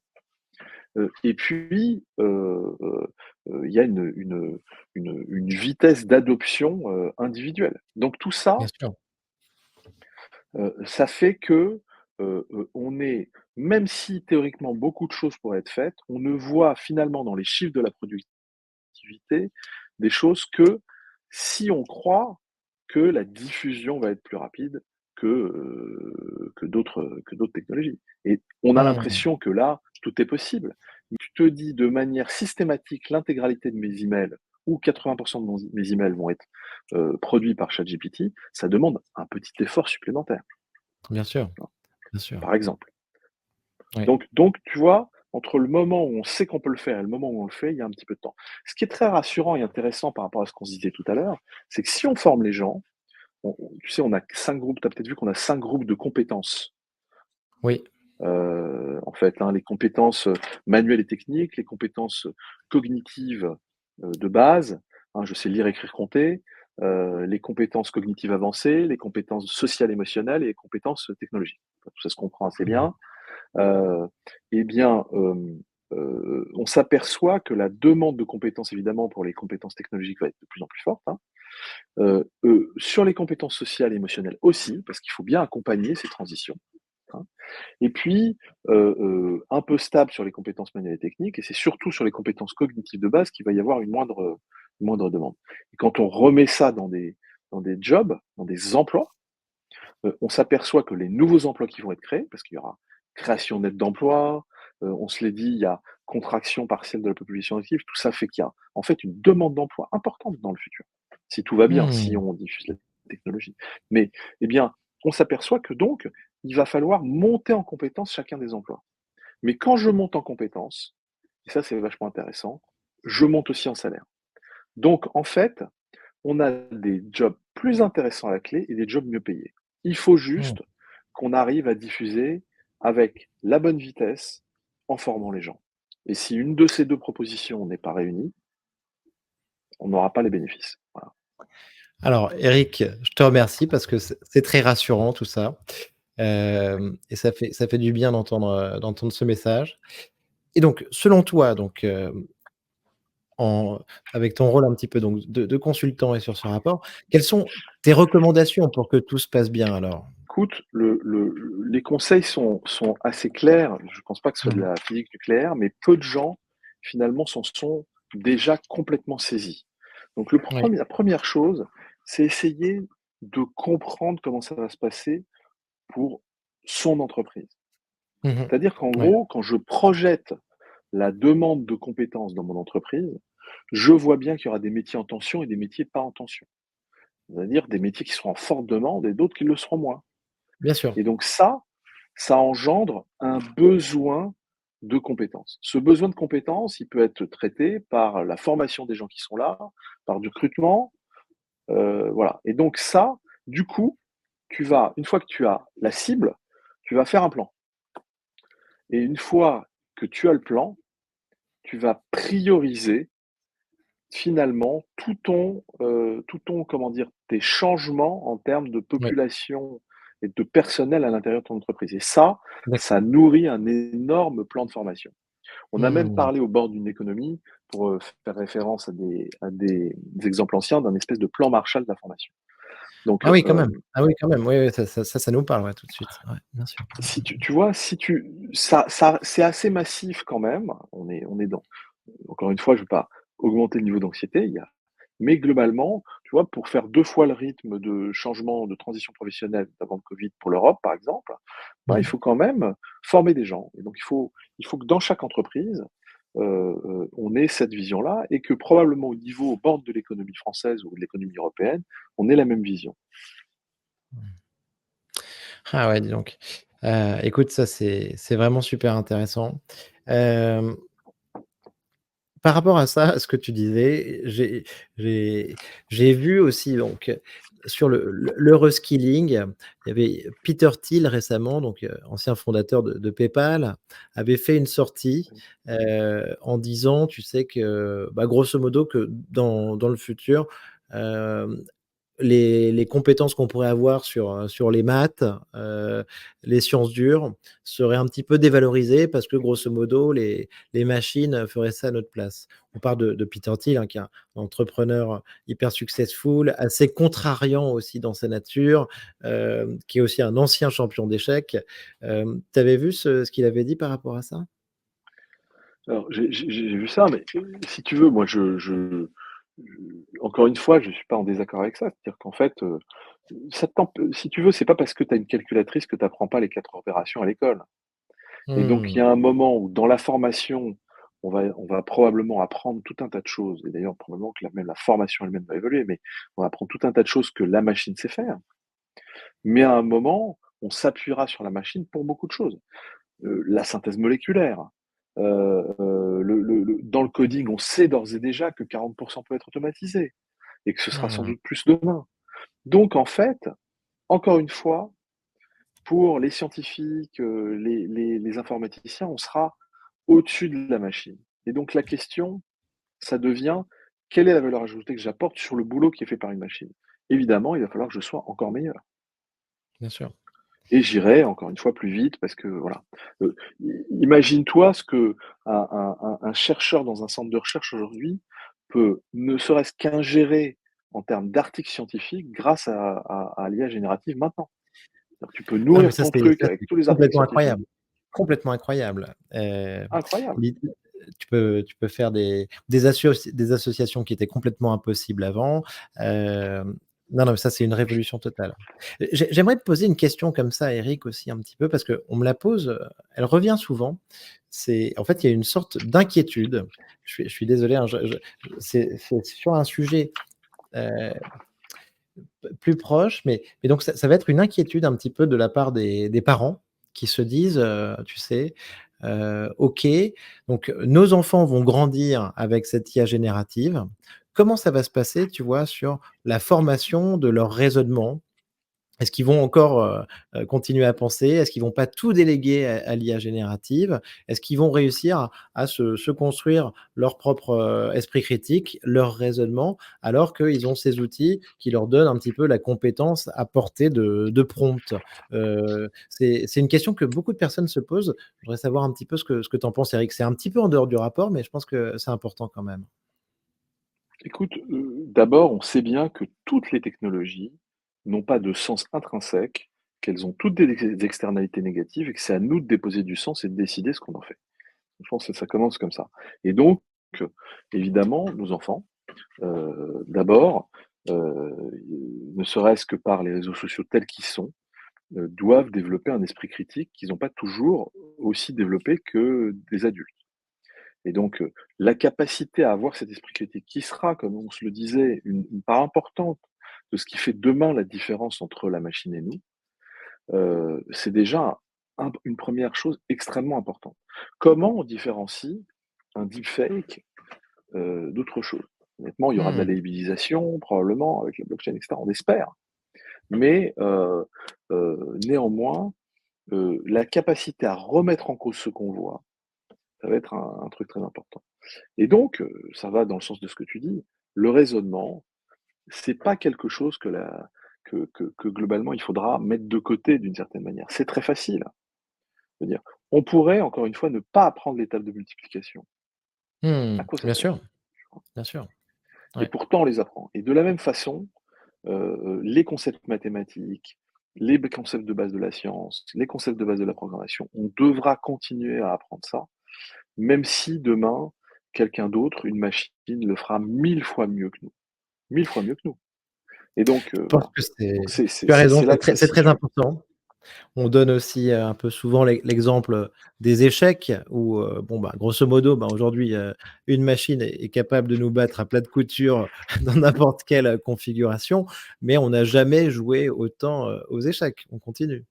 Et puis, il y a une vitesse d'adoption, individuelle. Donc tout ça, bien sûr. ça fait que, on est même si théoriquement beaucoup de choses pourraient être faites, on ne voit finalement dans les chiffres de la productivité des choses que si on croit que la diffusion va être plus rapide que d'autres technologies. Et on a Mmh. l'impression que là, tout est possible. Tu te dis de manière systématique l'intégralité de mes emails ou 80 de mes emails vont être, produits par ChatGPT, ça demande un petit effort supplémentaire, Bien sûr, tu vois? bien sûr. Par exemple. Oui. Donc tu vois, entre le moment où on sait qu'on peut le faire et le moment où on le fait, il y a un petit peu de temps. Ce qui est très rassurant et intéressant par rapport à ce qu'on se disait tout à l'heure, c'est que si on forme les gens, tu sais, on a 5 groupes, tu as peut-être vu qu'on a 5 groupes de compétences. Oui. En fait, hein, les compétences, manuelles et techniques, les compétences cognitives, de base, hein, je sais lire, écrire, compter, les compétences cognitives avancées, les compétences sociales, émotionnelles et les compétences, technologiques. Tout ça se comprend assez Mmh. bien. Heu et bien, on s'aperçoit que la demande de compétences, évidemment, pour les compétences technologiques va être de plus en plus forte, hein. Sur les compétences sociales et émotionnelles aussi, parce qu'il faut bien accompagner ces transitions, hein. Et puis, un peu stable sur les compétences manuelles et techniques, et c'est surtout sur les compétences cognitives de base qu'il va y avoir une moindre demande. Et quand on remet ça dans des jobs, dans des emplois, on s'aperçoit que les nouveaux emplois qui vont être créés, parce qu'il y aura création nette d'emplois, on se l'est dit, il y a contraction partielle de la population active, tout ça fait qu'il y a en fait une demande d'emploi importante dans le futur, si tout va bien, si Mmh. on diffuse la technologie. Mais, eh bien, on s'aperçoit que donc, il va falloir monter en compétence chacun des emplois. Mais quand je monte en compétence, et ça c'est vachement intéressant, je monte aussi en salaire. Donc en fait, on a des jobs plus intéressants à la clé et des jobs mieux payés. Il faut Mmh. juste qu'on arrive à diffuser avec la bonne vitesse en formant les gens. Et si une de ces 2 propositions n'est pas réunie, on n'aura pas les bénéfices. Voilà. Alors Eric, je te remercie parce que c'est très rassurant tout ça, et ça fait du bien d'entendre ce message. Et donc selon toi, donc, en avec ton rôle un petit peu donc de consultant et sur ce rapport, quelles sont tes recommandations pour que tout se passe bien alors? Écoute, les conseils sont assez clairs. Je ne pense pas que ce soit de Mmh. la physique nucléaire, mais peu de gens, finalement, s'en sont déjà complètement saisis. Donc Oui. la première chose, c'est essayer de comprendre comment ça va se passer pour son entreprise. Mmh mh. C'est-à-dire qu'en Ouais, gros, quand je projette la demande de compétences dans mon entreprise, je vois bien qu'il y aura des métiers en tension et des métiers pas en tension. C'est-à-dire des métiers qui seront en forte demande et d'autres qui le seront moins. bien sûr. Et donc ça engendre un besoin de compétences. Ce besoin de compétences, il peut être traité par la formation des gens qui sont là, par du recrutement, voilà. Et donc ça, du coup, une fois que tu as la cible, tu vas faire un plan. Et une fois que tu as le plan, tu vas prioriser finalement tout ton, comment dire, tes changements en termes de Oui, population et de personnel à l'intérieur de ton entreprise. Et ça d'accord. nourrit un énorme plan de formation. On a même Mmh. parlé au bord d'une économie, pour faire référence à des exemples anciens, d'un espèce de plan Marshall de la formation. Donc, Ah oui, quand même. Ah oui, quand même. Oui, oui, ça nous parle, ouais, tout de suite. Ouais, bien sûr. si tu vois, si tu ça c'est assez massif quand même. On est dans, encore une fois, je ne veux pas augmenter le niveau d'anxiété, mais globalement, tu vois, pour faire 2 fois le rythme de changement, de transition professionnelle d'avant le Covid pour l'Europe, par exemple, bah, il Mmh. faut quand même former des gens. Et donc il faut que dans chaque entreprise, on ait cette vision-là, et que probablement au bord de l'économie française ou de l'économie européenne, on ait la même vision. Ah ouais, dis donc. Écoute, ça, c'est vraiment super intéressant. Hem Par rapport à ça, à ce que tu disais, j'ai j'ai vu aussi donc, sur le reskilling, il y avait Peter Thiel récemment, donc, ancien fondateur de PayPal, avait fait une sortie, en disant, tu sais que, bah, grosso modo que dans le futur, hem les compétences qu'on pourrait avoir sur les maths, les sciences dures seraient un petit peu dévalorisées parce que grosso modo les machines feraient ça à notre place. On parle de Peter Thiel, hein, qui est un entrepreneur hyper successful, assez contrariant aussi dans sa nature, qui est aussi un ancien champion d'échecs. Tu avais vu ce qu'il avait dit par rapport à ça? Alors j'ai vu ça, mais si tu veux, moi encore une fois, je suis pas en désaccord avec ça. C'est-à-dire qu'en fait, ça si tu veux, c'est pas parce que tu as une calculatrice que tu apprends pas les 4 opérations à l'école. Et donc il y Mmh. a un moment où dans la formation, on va probablement apprendre tout un tas de choses et d'ailleurs probablement que même la formation elle-même va évoluer, mais on va apprendre tout un tas de choses que la machine sait faire. Mais à un moment, on s'appuiera sur la machine pour beaucoup de choses. La synthèse moléculaire, dans le coding, on sait d'ores et déjà que 40 peut être automatisé et que ce sera sans Mmh. doute plus demain. Donc en fait, encore une fois, pour les scientifiques, les informaticiens, on sera au-dessus de la machine et donc la question, ça devient: «Quelle est la valeur ajoutée que j'apporte sur le boulot qui est fait par une machine?» Évidemment, il va falloir que je sois encore meilleur. Bien sûr. Et j'irai encore une fois plus vite parce que voilà. Imagine-toi ce que un chercheur dans un centre de recherche aujourd'hui peut ne serait-ce qu'ingérer en termes d'articles scientifiques grâce à l'IA générative maintenant. C'est-à-dire que tu peux Ah mais nourrir ça ton c'est truc ça avec c'est tous les articles complètement scientifiques. incroyable. Complètement incroyable. Incroyable. L'i tu peux faire des associations qui étaient complètement impossibles avant. Non, non, mais ça, c'est une révolution totale. J'aimerais te poser une question comme ça, Eric, aussi un petit peu parce qu'on me la pose, elle revient souvent. C'est en fait, il y a une sorte d'inquiétude. Je suis désolé, hein, c'est sur un sujet, heu, plus proche, mais donc ça va être une inquiétude un petit peu de la part des parents qui se disent, tu sais, «OK, donc nos enfants vont grandir avec cette IA générative. Comment ça va se passer, tu vois, sur la formation de leur raisonnement? Est-ce qu'ils vont encore, continuer à penser? Est-ce qu'ils vont pas tout déléguer à l'IA générative? Est-ce qu'ils vont réussir à se construire leur propre, esprit critique, leur raisonnement, alors qu'ils ont ces outils qui leur donnent un petit peu la compétence à portée de prompt? C'est une question que beaucoup de personnes se posent. Je voudrais savoir un petit peu ce que tu en penses, Eric. C'est un petit peu en dehors du rapport, mais je pense que c'est important quand même. Écoute, d'abord, on sait bien que toutes les technologies n'ont pas de sens intrinsèque, qu'elles ont toutes des externalités négatives et que c'est à nous de déposer du sens et de décider ce qu'on en fait. Je pense que ça commence comme ça et donc, évidemment, nos enfants, d'abord, ne serait-ce que par les réseaux sociaux tels qu'ils sont, doivent développer un esprit critique qu'ils n'ont pas toujours aussi développé que des adultes et donc, la capacité à avoir cet esprit critique qui sera, comme on se le disait, une part importante de ce qui fait demain la différence entre la machine et nous, c'est déjà une première chose extrêmement importante. Comment on différencie un deepfake, d'autre chose? Honnêtement, il y aura de la Mmh. labellisation probablement avec la blockchain et cetera, on espère. Mais, néanmoins, la capacité à remettre en cause ce qu'on voit, ça va être un truc très important. Et donc, ça va dans le sens de ce que tu dis, le raisonnement, c'est pas quelque chose que globalement il faudra mettre de côté d'une certaine manière. C'est très facile. C'est-à-dire, on pourrait encore une fois ne pas apprendre l'étape de multiplication. Mmh. À quoi ça Bien sert? sûr, bien sûr. Et Ouais. pourtant on les apprend. Et de la même façon, les concepts mathématiques, les concepts de base de la science, les concepts de base de la programmation, on devra continuer à apprendre ça, même si demain, quelqu'un d'autre, une machine, le fera 1000 fois mieux que nous. 1000 fois mieux que nous. Et donc, Je pense voilà. que Donc tu as raison, c'est là que ça se c'est très situe. important. On donne aussi, un peu souvent l'exemple, des échecs où, bon, bah, grosso modo, bah, aujourd'hui, une machine est capable de nous battre à plat de couture dans n'importe quelle, configuration, mais on n'a jamais joué autant, aux échecs. On continue.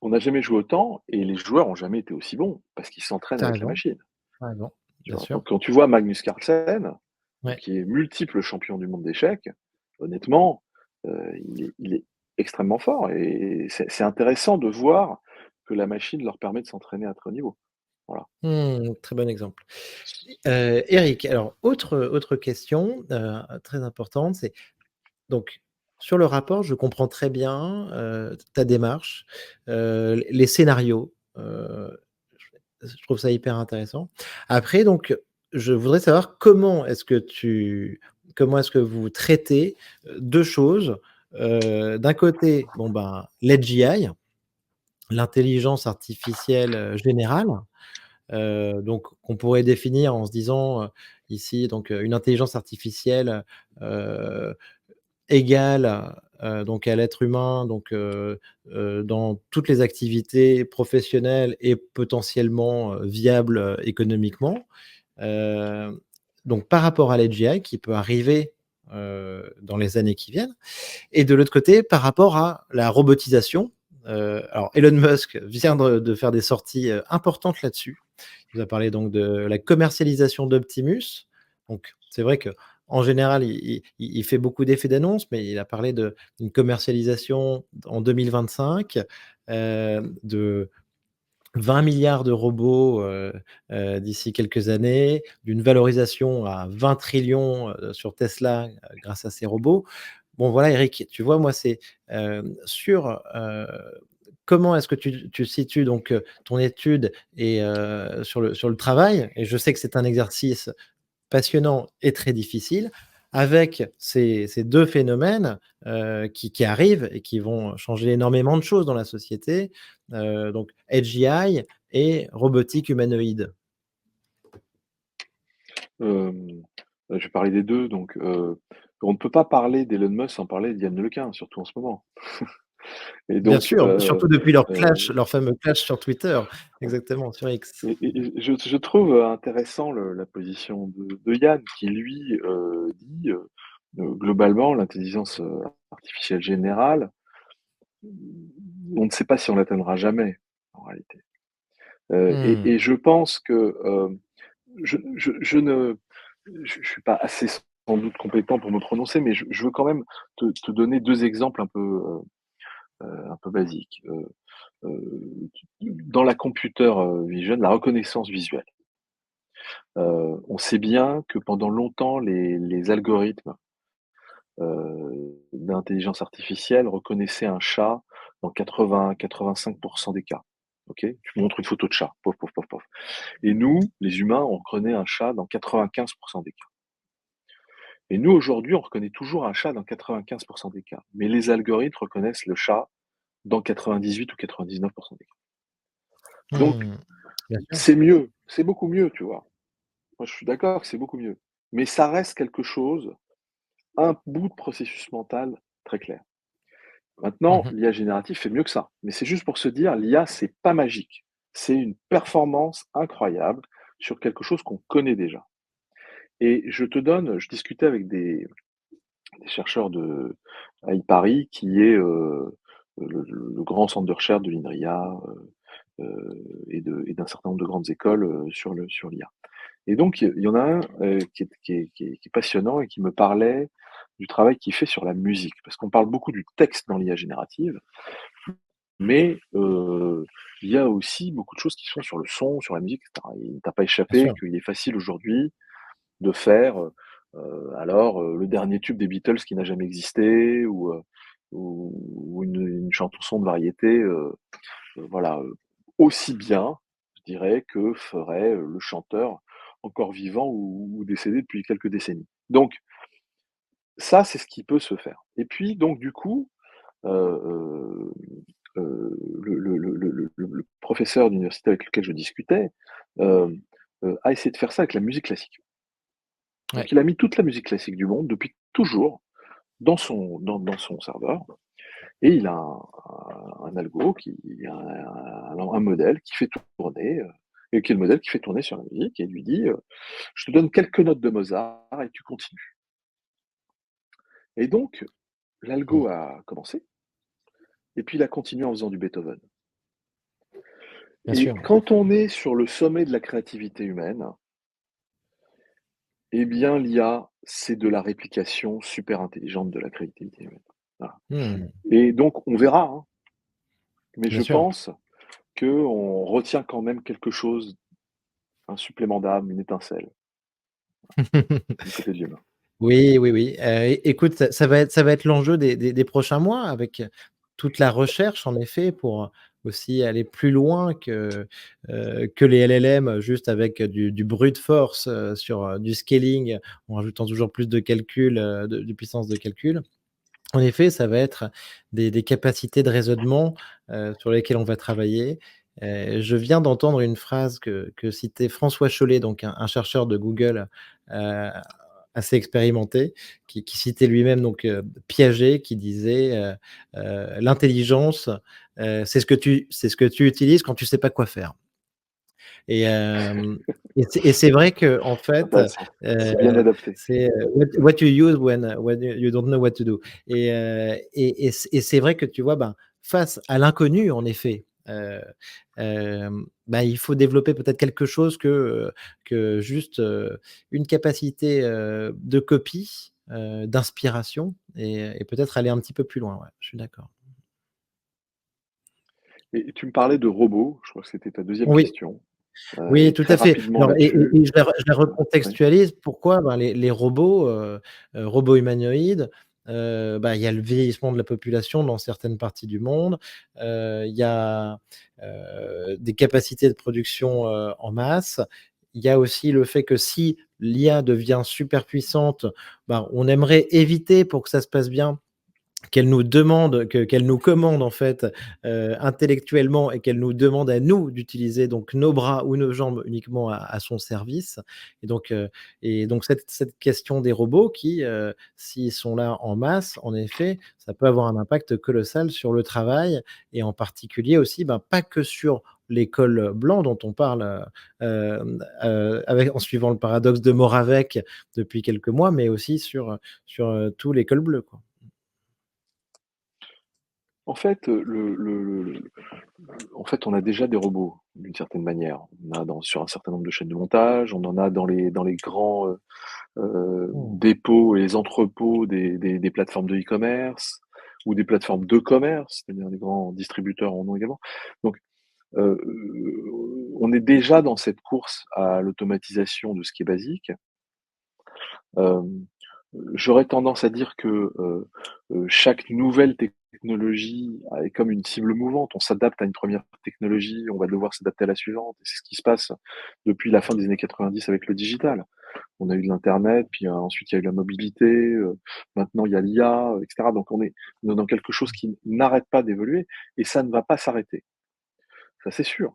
On n'a jamais joué autant et les joueurs ont jamais été aussi bons parce qu'ils s'entraînent Tu avec la raison, machine, tu raison, tu bien vois? sûr. Donc quand tu vois Magnus Carlsen, Ouais. qui est multiple champion du monde d'échecs, honnêtement, il est extrêmement fort et c'est intéressant de voir que la machine leur permet de s'entraîner à très haut niveau. Voilà. Très bon exemple. Éric, alors autre question, très importante, c'est donc sur le rapport, je comprends très bien, ta démarche, les scénarios, je trouve ça hyper intéressant. Après donc, je voudrais savoir comment est-ce que vous traitez, 2 choses, d'un côté, bon ben, l'AGI, l'intelligence artificielle, générale, donc qu'on pourrait définir en se disant, ici donc, une intelligence artificielle, heu, égale, donc à l'être humain, donc dans toutes les activités professionnelles et potentiellement, viables, économiquement. Heu, donc par rapport à l'AGI qui peut arriver, dans les années qui viennent et de l'autre côté, par rapport à la robotisation, alors Elon Musk vient de faire des sorties, importantes là-dessus. Il nous a parlé donc de la commercialisation d'Optimus. Donc c'est vrai qu'en général, il fait beaucoup d'effets d'annonce, mais il a parlé d'une commercialisation en 2025, de 20 milliards de robots, d'ici quelques années, d'une valorisation à 20 trillions sur Tesla, grâce à ces robots. Bon voilà Eric, tu vois moi c'est, sur, comment est-ce que tu situes donc, ton étude et sur le travail et je sais que c'est un exercice passionnant et très difficile avec ces 2 phénomènes, qui arrivent et qui vont changer énormément de choses dans la société, donc AGI et robotique humanoïde. Hem, je vais parler des 2 donc on ne peut pas parler d'Elon Musk sans parler de Yann Lequin, surtout en ce moment et Bien donc sûr, surtout depuis leur clash, heu leur fameux clash sur Twitter. Exactement, sur X. et je trouve intéressant la position de Yann qui lui, dit, globalement l'intelligence, artificielle générale, on ne sait pas si on l'atteindra jamais en réalité. Mmh. Et je pense que, je ne je suis pas assez sans doute compétent pour me prononcer, mais je veux quand même te donner 2 exemples un peu basiques. Dans la computer, vision, la reconnaissance visuelle, on sait bien que pendant longtemps les algorithmes, d'intelligence artificielle reconnaissaient un chat dans 80-85 des cas. OK? Tu montres une photo de chat, pof, pof, pof, pof. Et nous, les humains, on reconnaît un chat dans 95 des cas. Et nous, aujourd'hui, on reconnaît toujours un chat dans 95 des cas. Mais les algorithmes reconnaissent le chat dans 98 ou 99 des cas. Donc, Mmh. Bien sûr. c'est mieux, c'est beaucoup mieux, tu vois? Moi, je suis d'accord que c'est beaucoup mieux. Mais ça reste quelque chose, un bout de processus mental très clair. Mmh Maintenant, mh. l'IA générative fait mieux que ça. Mais c'est juste pour se dire, l'IA, c'est pas magique. C'est une performance incroyable sur quelque chose qu'on connaît déjà. Et je discutais avec des chercheurs de Paris, qui est le grand centre de recherche de l'INRIA et d'un certain nombre de grandes écoles sur l'IA. Et donc, il y en a un qui est passionnant et qui me parlait du travail qu'il fait sur la musique. Parce qu'on parle beaucoup du texte dans l'IA générative, mais il y a aussi beaucoup de choses qui sont sur le son, sur la musique, etc. Il ne t'a pas Bien échappé sûr. qu'il est facile aujourd'hui de faire, alors, le dernier tube des Beatles qui n'a jamais existé ou une chanson de variété, voilà, aussi bien, je dirais, que ferait, le chanteur encore vivant ou décédé depuis quelques décennies. Donc ça, c'est ce qui peut se faire et puis donc du coup, heu le professeur d'université avec lequel je discutais, hem, a essayé de faire ça avec la musique classique. Ouais. Donc il a mis toute la musique classique du monde depuis toujours dans son serveur et il a un algo un modèle qui fait tourner, et qui est le modèle qui fait tourner sur la musique et il lui dit, «Je te donne quelques notes de Mozart et tu continues» et donc Mmh. l'algo a commencé et puis il a continué en faisant du Beethoven bien Et sûr. quand on est sur le sommet de la créativité humaine, eh bien l'IA, c'est de la réplication super intelligente de la créativité humaine. Voilà. Mmh, Et donc on verra, hein, mais bien je sûr. pense qu'on retient quand même quelque chose, un supplément d'âme, une étincelle du côté de l'humain. Oui, oui, oui, écoute, ça va être l'enjeu des prochains mois avec toute la recherche en effet pour aussi aller plus loin que les LLM juste avec du brute force, sur, du scaling en rajoutant toujours plus de calcul, de puissance de calcul. En effet, ça va être des capacités de raisonnement, sur lesquelles on va travailler. Je viens d'entendre une phrase que citait François Chollet, donc un chercheur de Google, heu, assez expérimenté, qui citait lui-même donc, Piaget qui disait, «L'intelligence, c'est ce que tu utilises quand tu sais pas quoi faire». Et c'est vrai qu'en fait, Intéressant. heu, C'est bien adapté. c'est, what you use when you don't know what to do. Et c'est vrai que tu vois, ben, face à l'inconnu en effet, bah, il faut développer peut-être quelque chose que juste, une capacité, de copie, d'inspiration et peut-être aller un petit peu plus loin, ouais, je suis d'accord. Et tu me parlais de robots, je crois que c'était ta deuxième Oui. question, Oui, et tout très à fait. rapidement Alors là-dessus, je la ouais. recontextualise. Pourquoi? Ben, les robots, robots humanoïdes, bah, il y a le vieillissement de la population dans certaines parties du monde. Il y a, des capacités de production, en masse. Il y a aussi le fait que si l'IA devient super puissante, ben, on aimerait éviter pour que ça se passe bien qu'elle nous commande en fait, intellectuellement et qu'elle nous demande à nous d'utiliser donc nos bras ou nos jambes uniquement à son service et donc cette question des robots qui, s'ils sont là en masse, en effet, ça peut avoir un impact colossal sur le travail et en particulier aussi, ben, pas que sur les cols blancs dont on parle, avec en suivant le paradoxe de Moravec depuis quelques mois, mais aussi sur tous les cols bleus, quoi. En fait, en fait, on a déjà des robots, d'une certaine manière. On a sur un certain nombre de chaînes de montage, on en a dans les grands, Mmh. dépôts et les entrepôts des plateformes de e-commerce ou des plateformes de commerce, c'est-à-dire les grands distributeurs en ont également. Donc, heu, on est déjà dans cette course à l'automatisation de ce qui est basique. Hem, J'aurais tendance à dire que, chaque nouvelle technologie est comme une cible mouvante. On s'adapte à une première technologie, on va devoir s'adapter à la suivante et c'est ce qui se passe depuis la fin des années 90 avec le digital. On a eu de l'internet, puis, ensuite il y a eu la mobilité, maintenant il y a l'IA, et cetera. Donc on est dans quelque chose qui n'arrête pas d'évoluer et ça ne va pas s'arrêter, ça c'est sûr.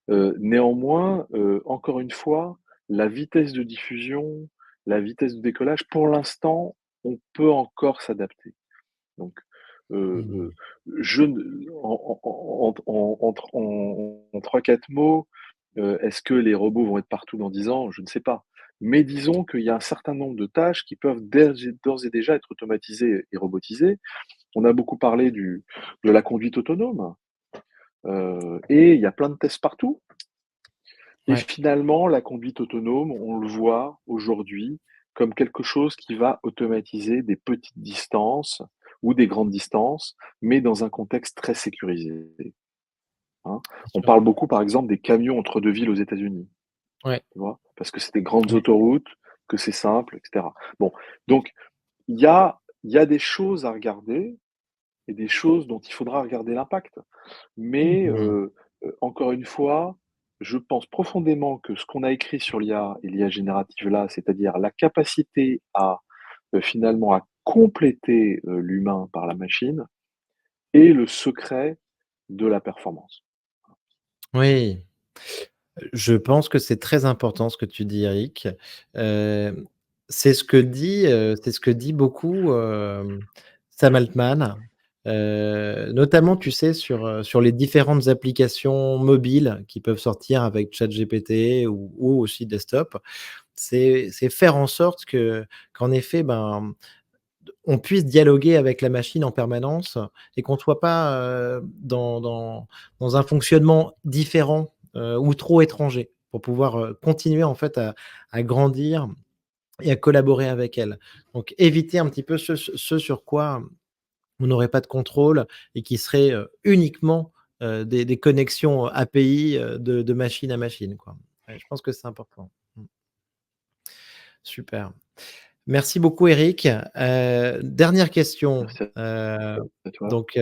Néanmoins, encore une fois, la vitesse de diffusion, la vitesse de décollage, pour l'instant, on peut encore s'adapter. Donc, heu Mmh. heu, je ne en 3-4 mots, est-ce que les robots vont être partout dans 10 ans? Je ne sais pas. Mais disons qu'il y a un certain nombre de tâches qui peuvent d'ores et déjà être automatisées et robotisées. On a beaucoup parlé de la conduite autonome, et il y a plein de tests partout. Et Ouais, finalement, la conduite autonome, on le voit aujourd'hui comme quelque chose qui va automatiser des petites distances ou des grandes distances, mais dans un contexte très sécurisé, hein. bien On sûr. parle beaucoup, par exemple, des camions entre 2 villes aux États-Unis, Ouais, tu vois? Parce que c'est des grandes ouais. autoroutes, que c'est simple, et cetera. Bon, donc il y a des choses à regarder et des choses dont il faudra regarder l'impact. Mais Mmh. encore une fois, je pense profondément que ce qu'on a écrit sur l'IA et l'IA générative là, c'est-à-dire la capacité à, finalement à compléter, l'humain par la machine est le secret de la performance. Oui, je pense que c'est très important ce que tu dis, Eric. Hem, c'est ce que dit beaucoup, Sam Altman, notamment, tu sais, sur les différentes applications mobiles qui peuvent sortir avec ChatGPT ou aussi desktop. C'est faire en sorte qu'en effet, ben, on puisse dialoguer avec la machine en permanence et qu'on ne soit pas, dans un fonctionnement différent ou trop étranger pour pouvoir, continuer en fait à grandir et à collaborer avec elle. Donc éviter un petit peu ce sur quoi on n'aurait pas de contrôle et qui serait, uniquement, des connexions API, de machine à machine, quoi. Ouais, je pense que c'est important. Mmh. Super. Merci beaucoup Eric. Dernière question, Merci à toi. donc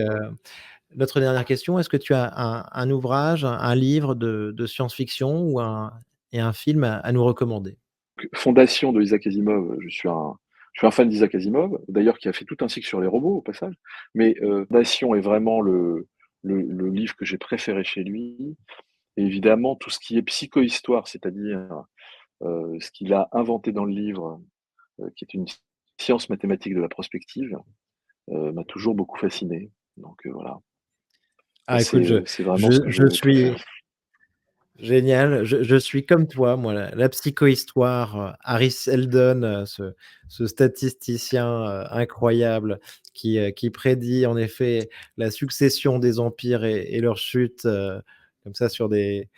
notre dernière question, est-ce que tu as un ouvrage, un livre de science-fiction ou un film à nous recommander? Fondation de Isaac Asimov, je suis un fan d'Isaac Asimov, d'ailleurs qui a fait tout un cycle sur les robots au passage. Mais, Fondation est vraiment le livre que j'ai préféré chez lui. Et évidemment, tout ce qui est psychohistoire, c'est-à-dire, ce qu'il a inventé dans le livre, qui est une science mathématique de la prospective, m'a toujours beaucoup fasciné. Donc, voilà. Moi, Ah écoute, c'est vraiment ce que je je suis préfère. génial, je suis comme toi, moi, la psychohistoire, Harry Seldon, ce statisticien, incroyable qui prédit en effet la succession des empires et leur chute, comme ça sur des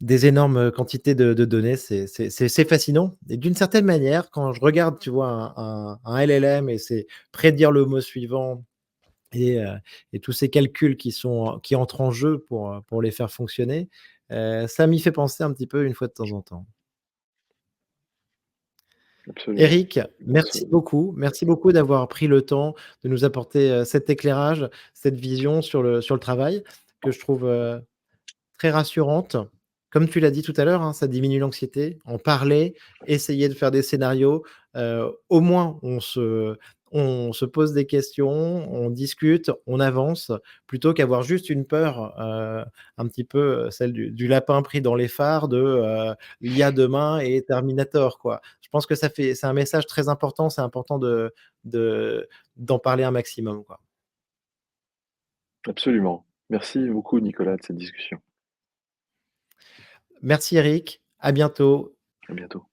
énormes quantités de données, c'est fascinant et d'une certaine manière, quand je regarde, tu vois, un LLM et c'est prédire le mot suivant et heu et tous ces calculs qui entrent en jeu pour les faire fonctionner, ça m'y fait penser un petit peu une fois de temps en temps. Absolument, Eric, absolument. merci beaucoup d'avoir pris le temps de nous apporter, cet éclairage, cette vision sur le travail que je trouve, très rassurante. Comme tu l'as dit tout à l'heure, hein, ça diminue l'anxiété. En parler, essayer de faire des scénarios, au moins on se pose des questions, on discute, on avance, plutôt qu'avoir juste une peur, un petit peu, celle du lapin pris dans les phares de, l'IA demain et Terminator, quoi. Je pense que c'est un message très important, c'est important de d'en parler un maximum, quoi. Absolument. Merci beaucoup Nicolas de cette discussion. Merci Eric, à bientôt. À bientôt.